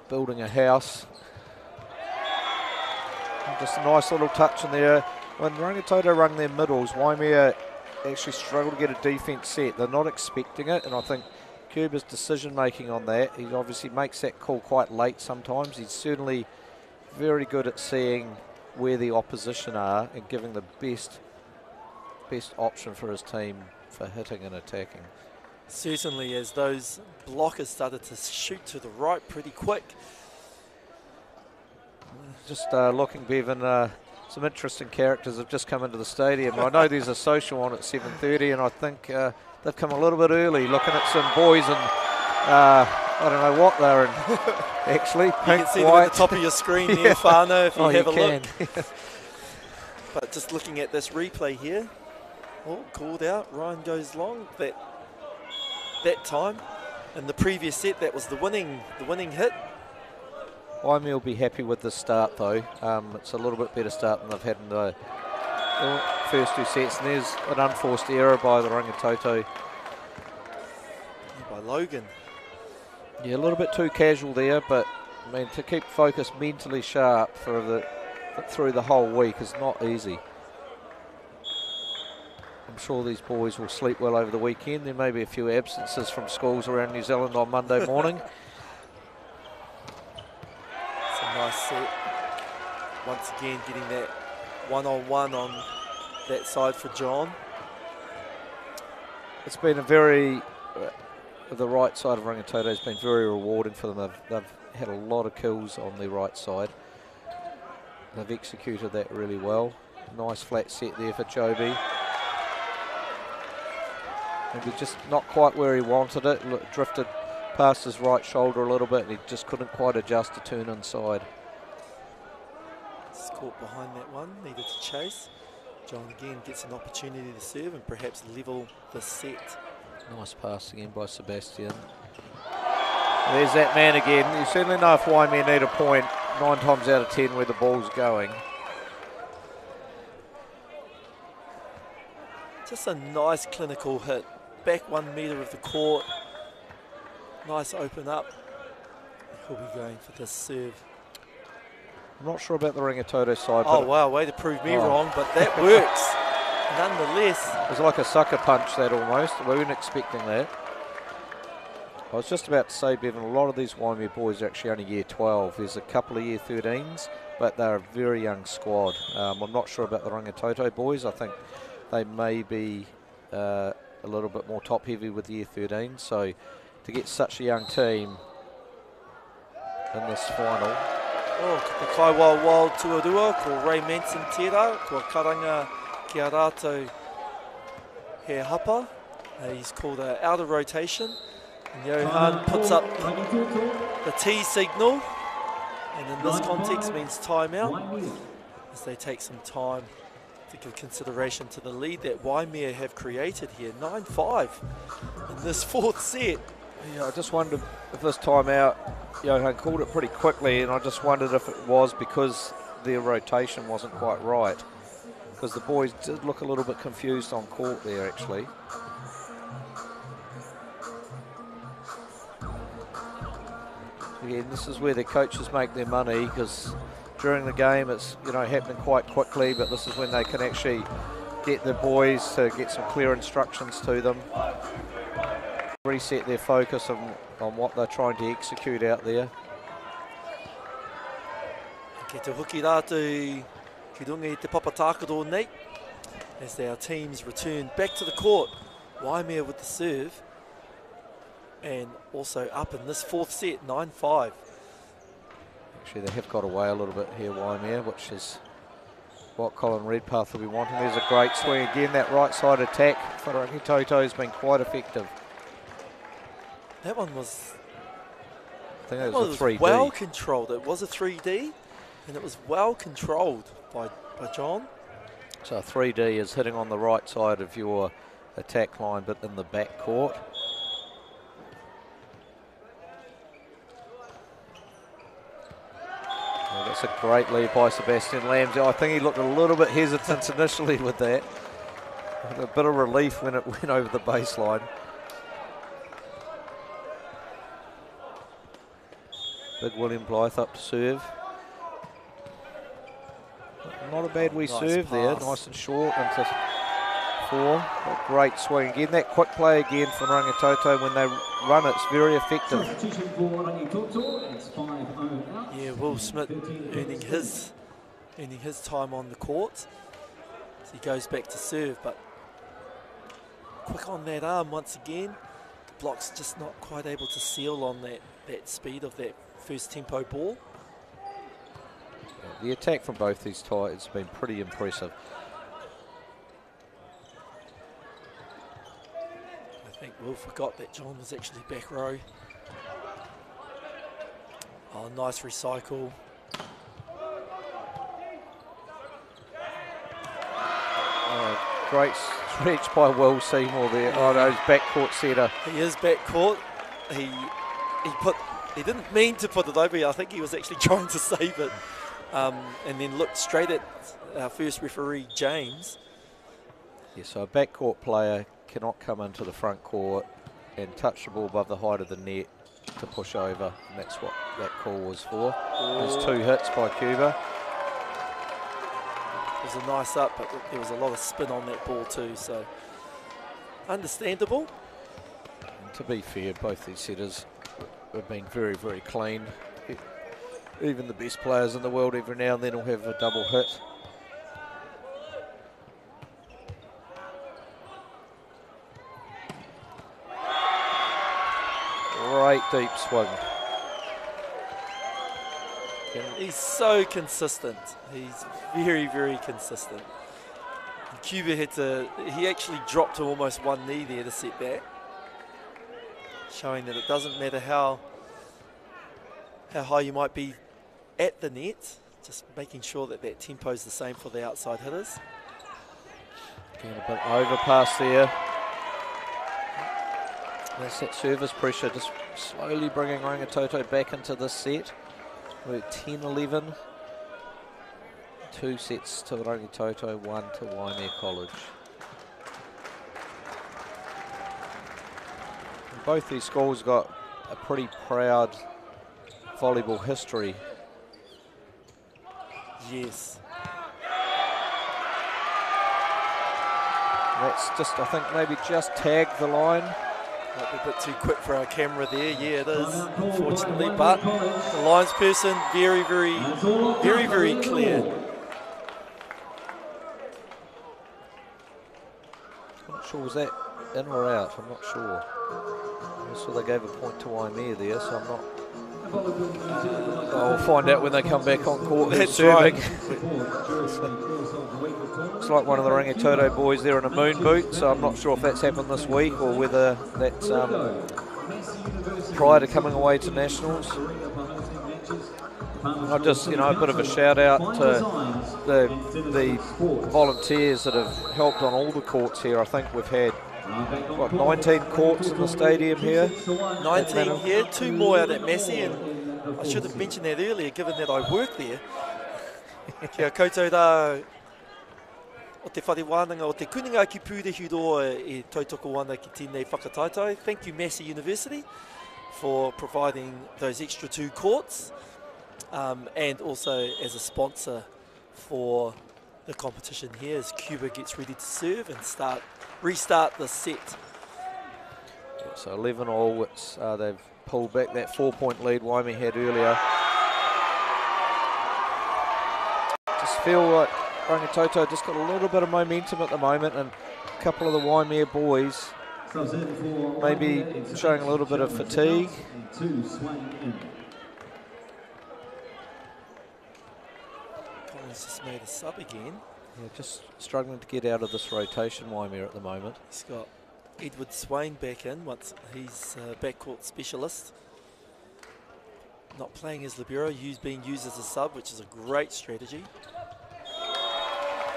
Building a house. And just a nice little touch in there. When Rangitoto rung their middles, Waimea actually struggled to get a defence set. They're not expecting it, and I think Cuba's decision making on that, he obviously makes that call quite late sometimes. He's certainly very good at seeing where the opposition are and giving the best option for his team for hitting and attacking. Certainly, as those blockers started to shoot to the right pretty quick. Just looking, Bevan, some interesting characters have just come into the stadium. I know there's a social on at 7:30, and I think they've come a little bit early, looking at some boys in, I don't know what they're in, actually. Pink, you can see white. them at the top of your screen there, Whānau, if you have a look. But just looking at this replay here, oh, called out, Ryan goes long that time. In the previous set, that was the winning hit. Waimea will be happy with the start though. It's a little bit better start than they've had in the first 2 sets. And there's an unforced error by the Rangitoto. By Logan. Yeah, a little bit too casual there, but I mean, to keep focus mentally sharp for through the whole week is not easy. I'm sure these boys will sleep well over the weekend. There may be a few absences from schools around New Zealand on Monday morning. It's a nice set. Once again, getting that one-on-one on that side for John. It's been a very, the right side of Rangitoto has been very rewarding for them. They've had a lot of kills on their right side. They've executed that really well. Nice flat set there for Joby. Maybe just not quite where he wanted it. Look, drifted past his right shoulder a little bit and he just couldn't quite adjust to turn inside. Just caught behind that one, needed to chase. John again gets an opportunity to serve and perhaps level the set. Nice pass again by Sebastian. There's that man again. You certainly know if Waimea need a point 9 times out of 10 where the ball's going. Just a nice clinical hit. Back 1 metre of the court. Nice open up. He'll be going for this serve. I'm not sure about the Rangitoto side. Oh wow, way to prove me wrong, but that works. Nonetheless. It was like a sucker punch that almost. We weren't expecting that. I was just about to say, Bevan, a lot of these Waimea boys are actually only year 12. There's a couple of year 13s, but they're a very young squad. I'm not sure about the Rangitoto boys. I think they may be a little bit more top heavy with year 13. So to get such a young team in this final. Oh, the kai wau tuarua, ko Ray Manson tērā, ko karanga ki a rātou he hapa. He's called an out of rotation. And Johan puts up the T signal, and in this context means timeout, as they take some time to give consideration to the lead that Waimea have created here. 9-5 in this 4th set. Yeah, I just wondered if this timeout, Johan called it pretty quickly, and I just wondered if it was because their rotation wasn't quite right, because the boys did look a little bit confused on court there actually. Again, this is where the coaches make their money, because during the game it's happening quite quickly, but this is when they can actually get the boys to get some clear instructions to them, reset their focus on what they're trying to execute out there. Ke te hoki rātou ki runga I te papatākaro nei, as our teams return back to the court. Waimea with the serve, and also up in this 4th set, 9-5. Actually, they have got away a little bit here, Waimea, which is what Colin Redpath will be wanting. There's a great swing again. That right side attack for Rangitoto has been quite effective. That one was, I think it was a 3D. Well controlled. It was a 3D, and it was well controlled by John. So 3D is hitting on the right side of your attack line, but in the back court. Oh, that's a great lead by Sebastian Lambs. I think he looked a little bit hesitant initially with that. A bit of relief when it went over the baseline. Big William Blythe up to serve. Not a bad wee serve there, nice and short into 4. A great swing again. That quick play again for Rangitoto. When they run, it's very effective. Yeah, Will Smith earning his time on the court. So he goes back to serve, but quick on that arm once again. The block's just not quite able to seal on that speed of that first tempo ball. The attack from both these ties has been pretty impressive. I think Will forgot that John was actually back row. Oh, nice recycle. Oh, great stretch by Will Seymour there. Oh no, he's backcourt setter. He is backcourt. He put He didn't mean to put it over. I think he was actually trying to save it. And then looked straight at our first referee, James. Yeah, so a backcourt player cannot come into the front court and touch the ball above the height of the net to push over, and that's what that call was for. There's 2 hits by Cuba. It was a nice up, but there was a lot of spin on that ball too, so understandable. And to be fair, both these setters have been very, very clean. Even the best players in the world every now and then will have a double hit. Great deep swing. He's so consistent. He's very, very consistent. And Cuba he actually dropped to almost one knee there to set that, showing that it doesn't matter how high you might be at the net, just making sure that that tempo is the same for the outside hitters. Getting a bit overpass there. That's that service pressure, just slowly bringing Rangitoto back into this set. We're at 10-11. 2 sets to Rangitoto, 1 to Waimea College. And both these schools got a pretty proud volleyball history. Yes. That's just, I think, maybe just tagged the line. Might be a bit too quick for our camera there. Yeah, it is, unfortunately. But the lines person, very, very, very, very clear. I'm not sure, was that in or out? I'm not sure. I saw they gave a point to Waimea there, so I'm not. I'll find out when they come back on court. That's right. It's like one of the Rangitoto boys there in a moon boot, so I'm not sure if that's happened this week or whether that's prior to coming away to Nationals. I'll just, a bit of a shout out to the volunteers that have helped on all the courts here. I think we've had, 19 courts in the stadium here? 19 here, 2 more out at Massey, and I should have mentioned that earlier, given that I work there. Kia koutou rā o te whare wānanga o te kuninga ki pūrehu roa e tautoko ana ki tēnei whakataitau. Thank you, Massey University, for providing those extra 2 courts, and also as a sponsor for the competition here as Cuba gets ready to serve and restart the set. Yeah, so 11 all, they've pulled back that 4-point lead Waimea had earlier. Just feel like Rangitoto just got a little bit of momentum at the moment, and a couple of the Waimea boys maybe showing a little bit of fatigue. Collins just made a sub again. Yeah, just struggling to get out of this rotation, Waimea, at the moment. He's got Edward Swain back in once he's backcourt specialist. Not playing as libero, being used as a sub, which is a great strategy.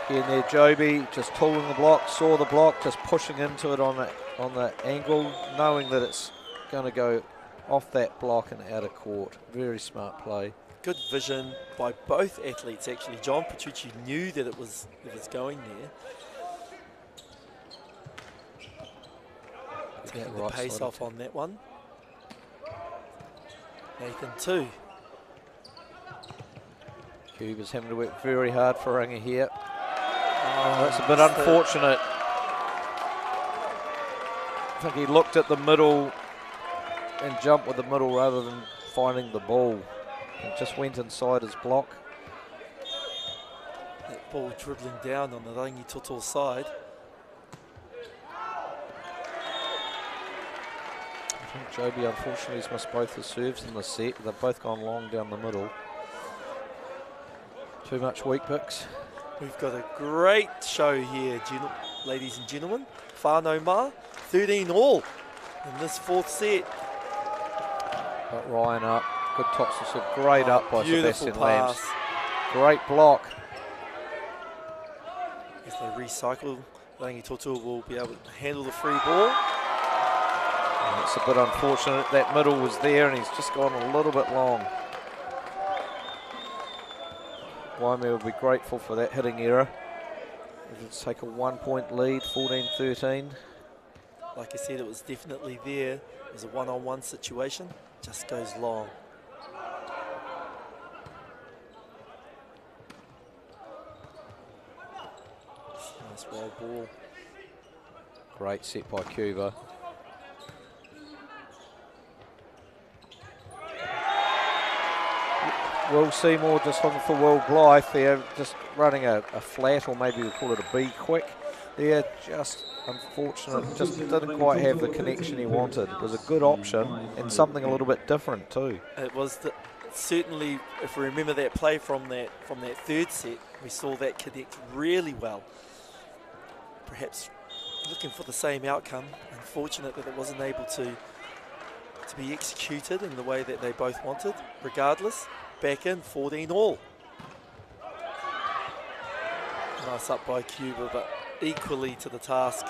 In there, Joby just tooling the block, saw the block, just pushing into it on the angle, knowing that it's going to go off that block and out of court. Very smart play. Good vision by both athletes, actually. John Petrucci knew that it was going there. Taking the pace off on that one. Nathan too. Cuba's having to work very hard for Ranga here. Oh, that's a bit unfortunate. I think he looked at the middle and jumped with the middle rather than finding the ball. It just went inside his block. That ball dribbling down on the Rangitoto side. I think Joby unfortunately has missed both his serves in the set. They've both gone long down the middle. Too much weak picks. We've got a great show here, ladies and gentlemen. Whānau mā, 13 all in this 4th set. Got Ryan up. Good tops, a great up by Sebastian pass. Lambs. Great block. As they recycle, Rangitoto will be able to handle the free ball. And That's a bit unfortunate. That middle was there and he's just gone a little bit long. Waimea will be grateful for that hitting error. Let's take a 1-point lead, 14-13. Like I said, it was definitely there. It was a one-on-one situation. Just goes long. Nice roll ball. Great set by Cuba. Will Seymour just looking for Will Blythe there, just running a flat, or maybe we'll call it a B quick. There, just unfortunate, just didn't quite have the connection he wanted. It was a good option and something a little bit different too. It was certainly, if we remember that play from that third set, we saw that connect really well. Perhaps looking for the same outcome. Unfortunate that it wasn't able to be executed in the way that they both wanted. Regardless, back in 14 all. Nice up by Cuba, but equally to the task.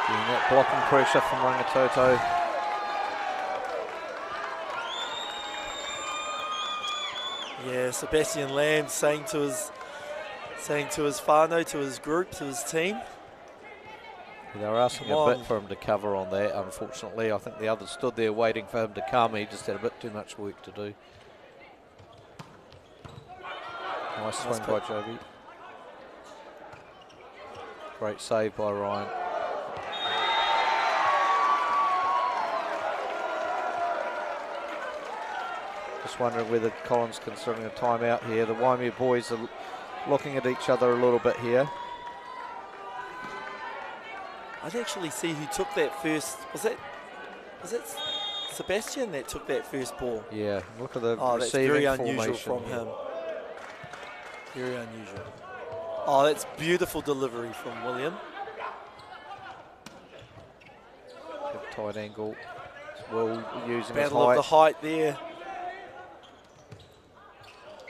Getting that blocking pressure from Rangitoto. Yeah, Sebastian Lamb saying to his whānau, to his group, to his team. They were asking a bit for him to cover on that, unfortunately. I think the others stood there waiting for him to come. He just had a bit too much work to do. Nice swing by Joby. Great save by Ryan. Just wondering whether Colin's considering a timeout here. The Waimea boys are looking at each other a little bit here. I'd actually see who took that first. Was it Sebastian that took that first ball? Yeah, look at the receiving that's very unusual formation from him. Very unusual. Oh, that's beautiful delivery from William. Good tight angle. Will using Battle of the height there.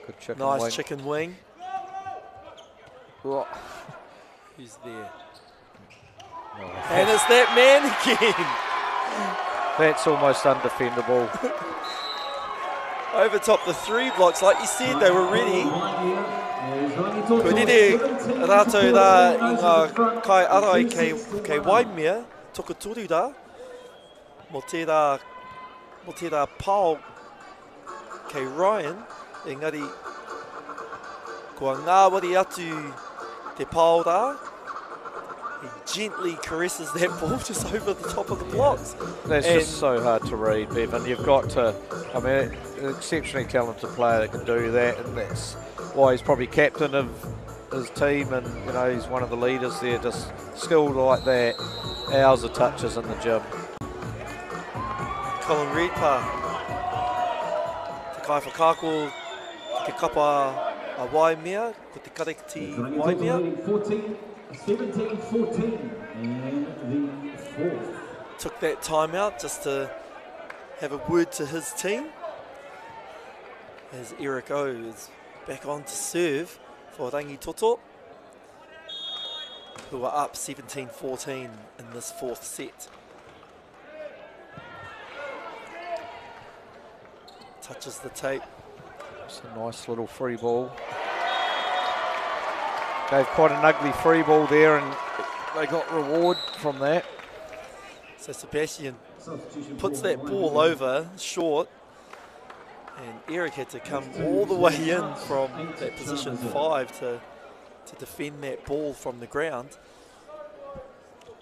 Good chicken nice wing. Chicken wing. Oh. Who's there? Oh, and it's that man again. That's almost undefendable. Over top the 3 blocks, like you said, they were ready. Koerere rātou rā I ngā kai arai kei Waimea, tokoturu rā, mo tērā pāo kei Ryan, engari kua ngāwari atu te pāo rā. He gently caresses that ball just over the top of the blocks. That's just so hard to read, Bevan. You've got to, I mean, an exceptionally talented player that can do that, and that's why he's probably captain of his team, and you know he's one of the leaders there. Just skilled like that, hours of touches in the gym. Colin Redpa, te kai whakako, te kapa a Waimea, ko te karekati Waimea. 17-14 and the 4th. Took that timeout just to have a word to his team. As Eric O is back on to serve for Rangitoto, who are up 17-14 in this 4th set. Touches the tape. It's a nice little free ball. Gave quite an ugly free ball there, and they got reward from that. So Sebastian puts that ball over short, and Eric had to come all the way in from that position 5 to defend that ball from the ground.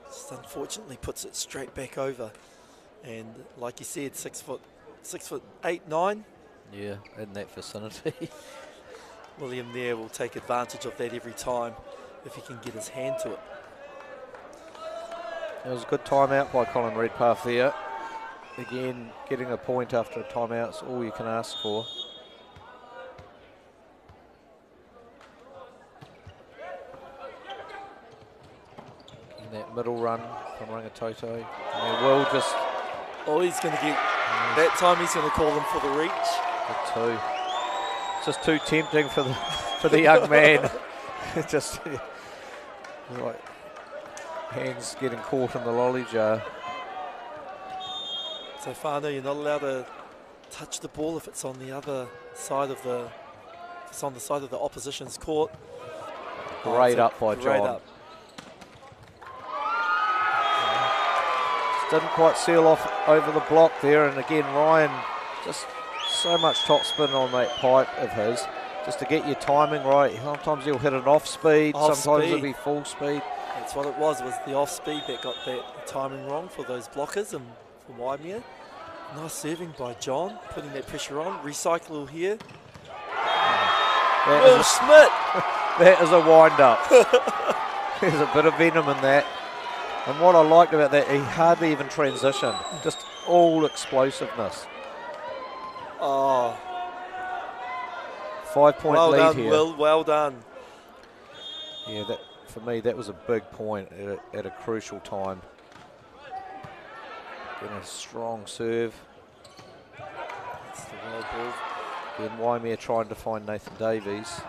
Just unfortunately puts it straight back over, and like you said, 6'8", 9. Yeah, in that vicinity. William there will take advantage of that every time if he can get his hand to it. It was a good timeout by Colin Redpath there. Again, getting a point after a timeout is all you can ask for. In that middle run from Rangitoto. And Will just... Oh, he's going to get... That time he's going to call them for the reach. Good too. It's just too tempting for the young man. Just like Hands getting caught in the lolly jar. So Whānau, you're not allowed to touch the ball if it's on the other side of the, if it's on the side of the opposition's court. Great up by John. Up. Didn't quite seal off over the block there, and again Ryan just so much topspin on that pipe of his, just to get your timing right. Sometimes he'll hit it off speed, sometimes it'll be full speed. That's what it was the off speed that got that timing wrong for those blockers and for Waimea. Nice serving by John, putting that pressure on. Recycle here. Will Smith! That is a wind-up. There's a bit of venom in that. And what I liked about that, he hardly even transitioned. Just all explosiveness. Oh. 5-point well lead done, here. Will, well done. Yeah, that for me, that was a big point at a crucial time. Getting a strong serve. That's the wild ball. Then Waimea trying to find Nathan Davies.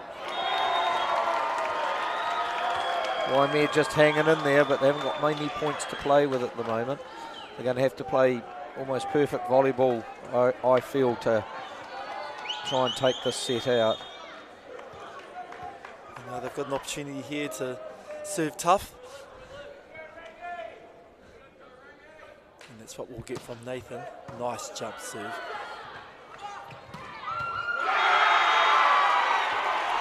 Waimea just hanging in there, but they haven't got many points to play with at the moment. They're going to have to play almost perfect volleyball, I feel, to try and take this set out. You know, they've got an opportunity here to serve tough. And that's what we'll get from Nathan. Nice jump serve.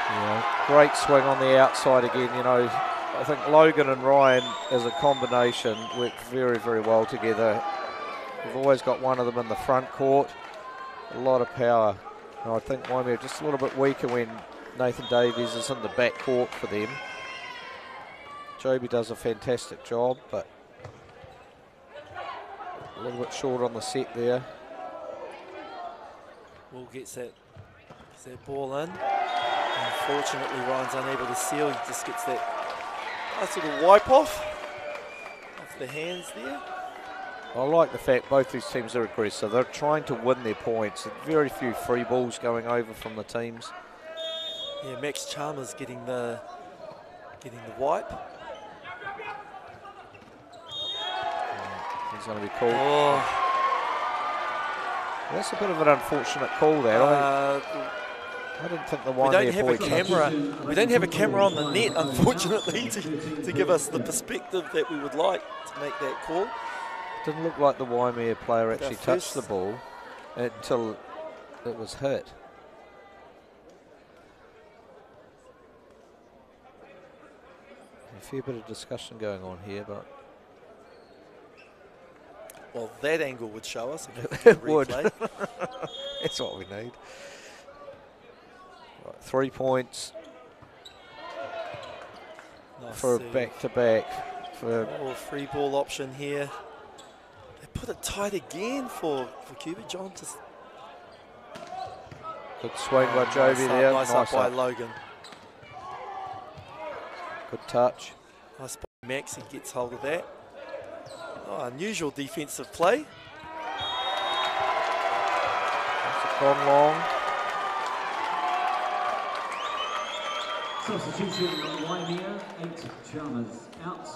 Yeah, great swing on the outside again. You know, I think Logan and Ryan as a combination work very, very well together. We've always got one of them in the front court. A lot of power. And I think Waimea just a little bit weaker when Nathan Davies is in the back court for them. Joby does a fantastic job, but a little bit short on the set there. Will gets that ball in. Unfortunately, Ryan's unable to seal. He just gets that nice little wipe off the hands there. I like the fact both these teams are aggressive. They're trying to win their points. Very few free balls going over from the teams. Yeah, Max Chalmers getting the wipe. He's going to be called. Oh. That's a bit of an unfortunate call there. I didn't think the one there. We don't have a camera on the net, unfortunately, to give us the perspective that we would like to make that call. Didn't look like the Waimea player actually touched the ball until it was hit. A fair bit of discussion going on here, but well, that angle would show us. It would. That's what we need. Right, 3 points for a back-to-back. For free ball option here. They put it tight again for Cuba. John just good swing by Joby there. Nice up by Logan. Good touch. Nice by Max. He gets hold of that. Oh, unusual defensive play. That's gone long. Substitution Waimea, 8 Chalmers out.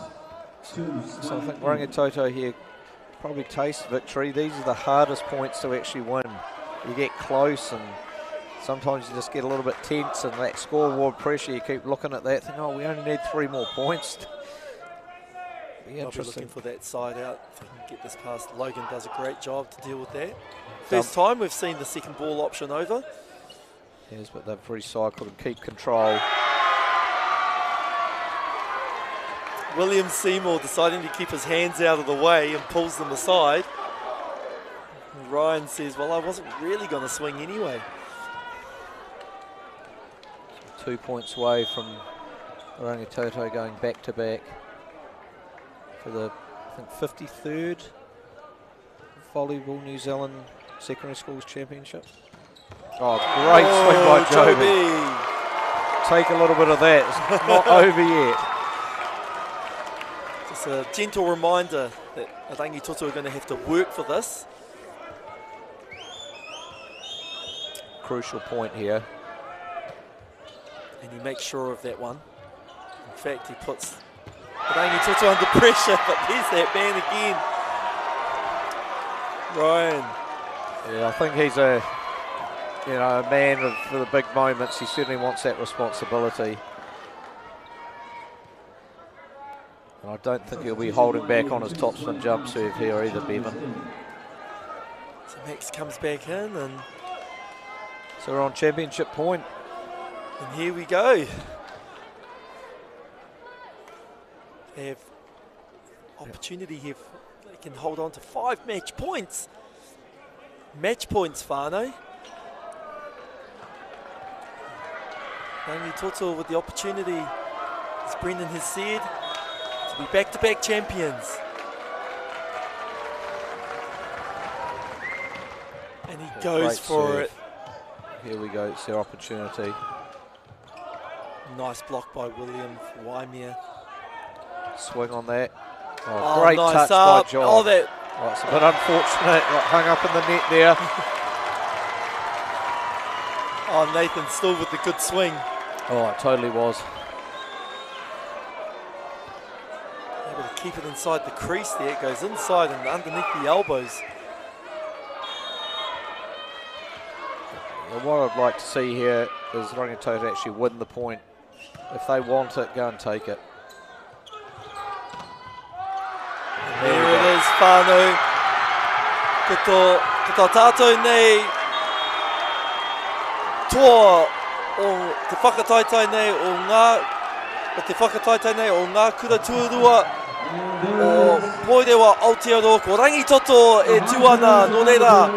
2 So I think Rangitoto here probably taste victory. These are the hardest points to actually win. You get close and sometimes you just get a little bit tense and that scoreboard pressure, you keep looking at that, think, oh, we only need 3 more points. Be I'll be interesting. looking for that side out if I can get this past. Logan does a great job to deal with that. First time we've seen the second ball option over. Yes, but they've recycled and keep control. William Seymour deciding to keep his hands out of the way and pulls them aside. And Ryan says, well, I wasn't really going to swing anyway. 2 points away from Rangitoto going back-to-back for the, I think, 53rd Volleyball New Zealand Secondary Schools Championship. Oh, great swing by Joby. Take a little bit of that. It's not over yet. Just a gentle reminder that Rangitoto are going to have to work for this. Crucial point here. And he makes sure of that one. In fact, he puts Rangitoto under pressure, but there's that man again. Ryan. Yeah, I think he's a man for the big moments. He certainly wants that responsibility. And I don't think he'll be holding back on his topspin jump serve here either, Bevan. So Max comes back in, and so we're on championship point. And here we go. They have opportunity here. They can hold on to 5 match points. Match points, Whānau. Rangitoto with the opportunity, as Brendan has said, to be back-to-back champions. And he goes for it. Here we go, it's their opportunity. Nice block by William for Waimea. Swing on that. Oh, great nice touch up. by John. Oh, that. Oh, it's a bit unfortunate, got hung up in the net there. Oh, Nathan still with the good swing. Oh, it totally was. Able to keep it inside the crease there. It goes inside and underneath the elbows. Well, what I'd like to see here is Rangitoto actually win the point. If they want it, go and take it. There it is, Whānau. Ko tātou nei toa o te whakataitai nei o ngā kura tuarua o Poirewa Aotearoa ko Rangitoto e tuana no reira.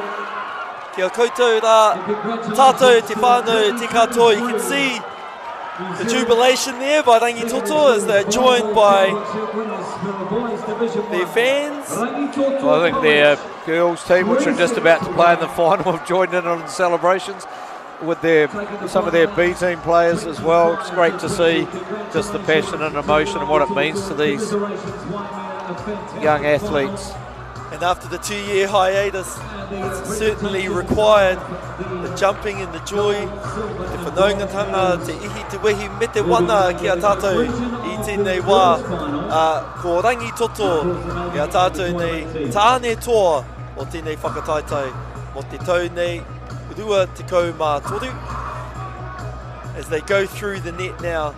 Kia koutou rā tātou te whānau te katoa. You can see the jubilation there by Rangitoto as they're joined by their fans. Well, I think their girls team, which are just about to play in the final, have joined in on the celebrations with some of their B team players as well. It's great to see just the passion and emotion and what it means to these young athletes. And after the 2-year hiatus, it's certainly required the jumping and the joy, te whanaungatanga, te ihi, te wehi, me te wana ki a tātou i tēnei wā. Ko Rangitoto, ki a tātou nei tāne toa o tēnei whakataitai, mo te tau nei rua te kau mā toru. As they go through the net now,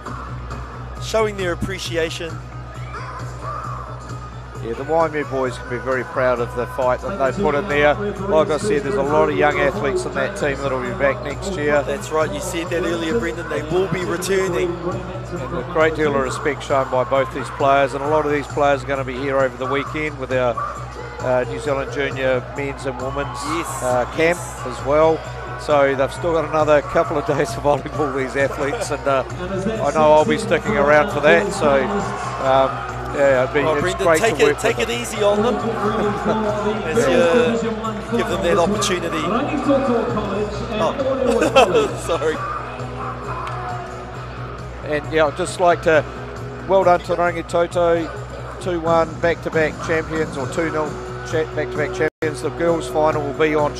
showing their appreciation. Yeah, the Waimea boys can be very proud of the fight that they put in there. Like I said, there's a lot of young athletes in that team that will be back next year. That's right, you said that earlier, Brendan, they will be returning. And a great deal of respect shown by both these players, and a lot of these players are going to be here over the weekend with our New Zealand Junior men's and women's camp as well. So they've still got another couple of days of volleyball, these athletes, and I know I'll be sticking around for that. So yeah, it's Brendan, great to work take it easy on them as you give them that opportunity. Oh. Sorry. And yeah, I'd just like to well done to Rangitoto, 2-1 back-to-back champions, or 2-0 back-to-back champions. The girls' final will be on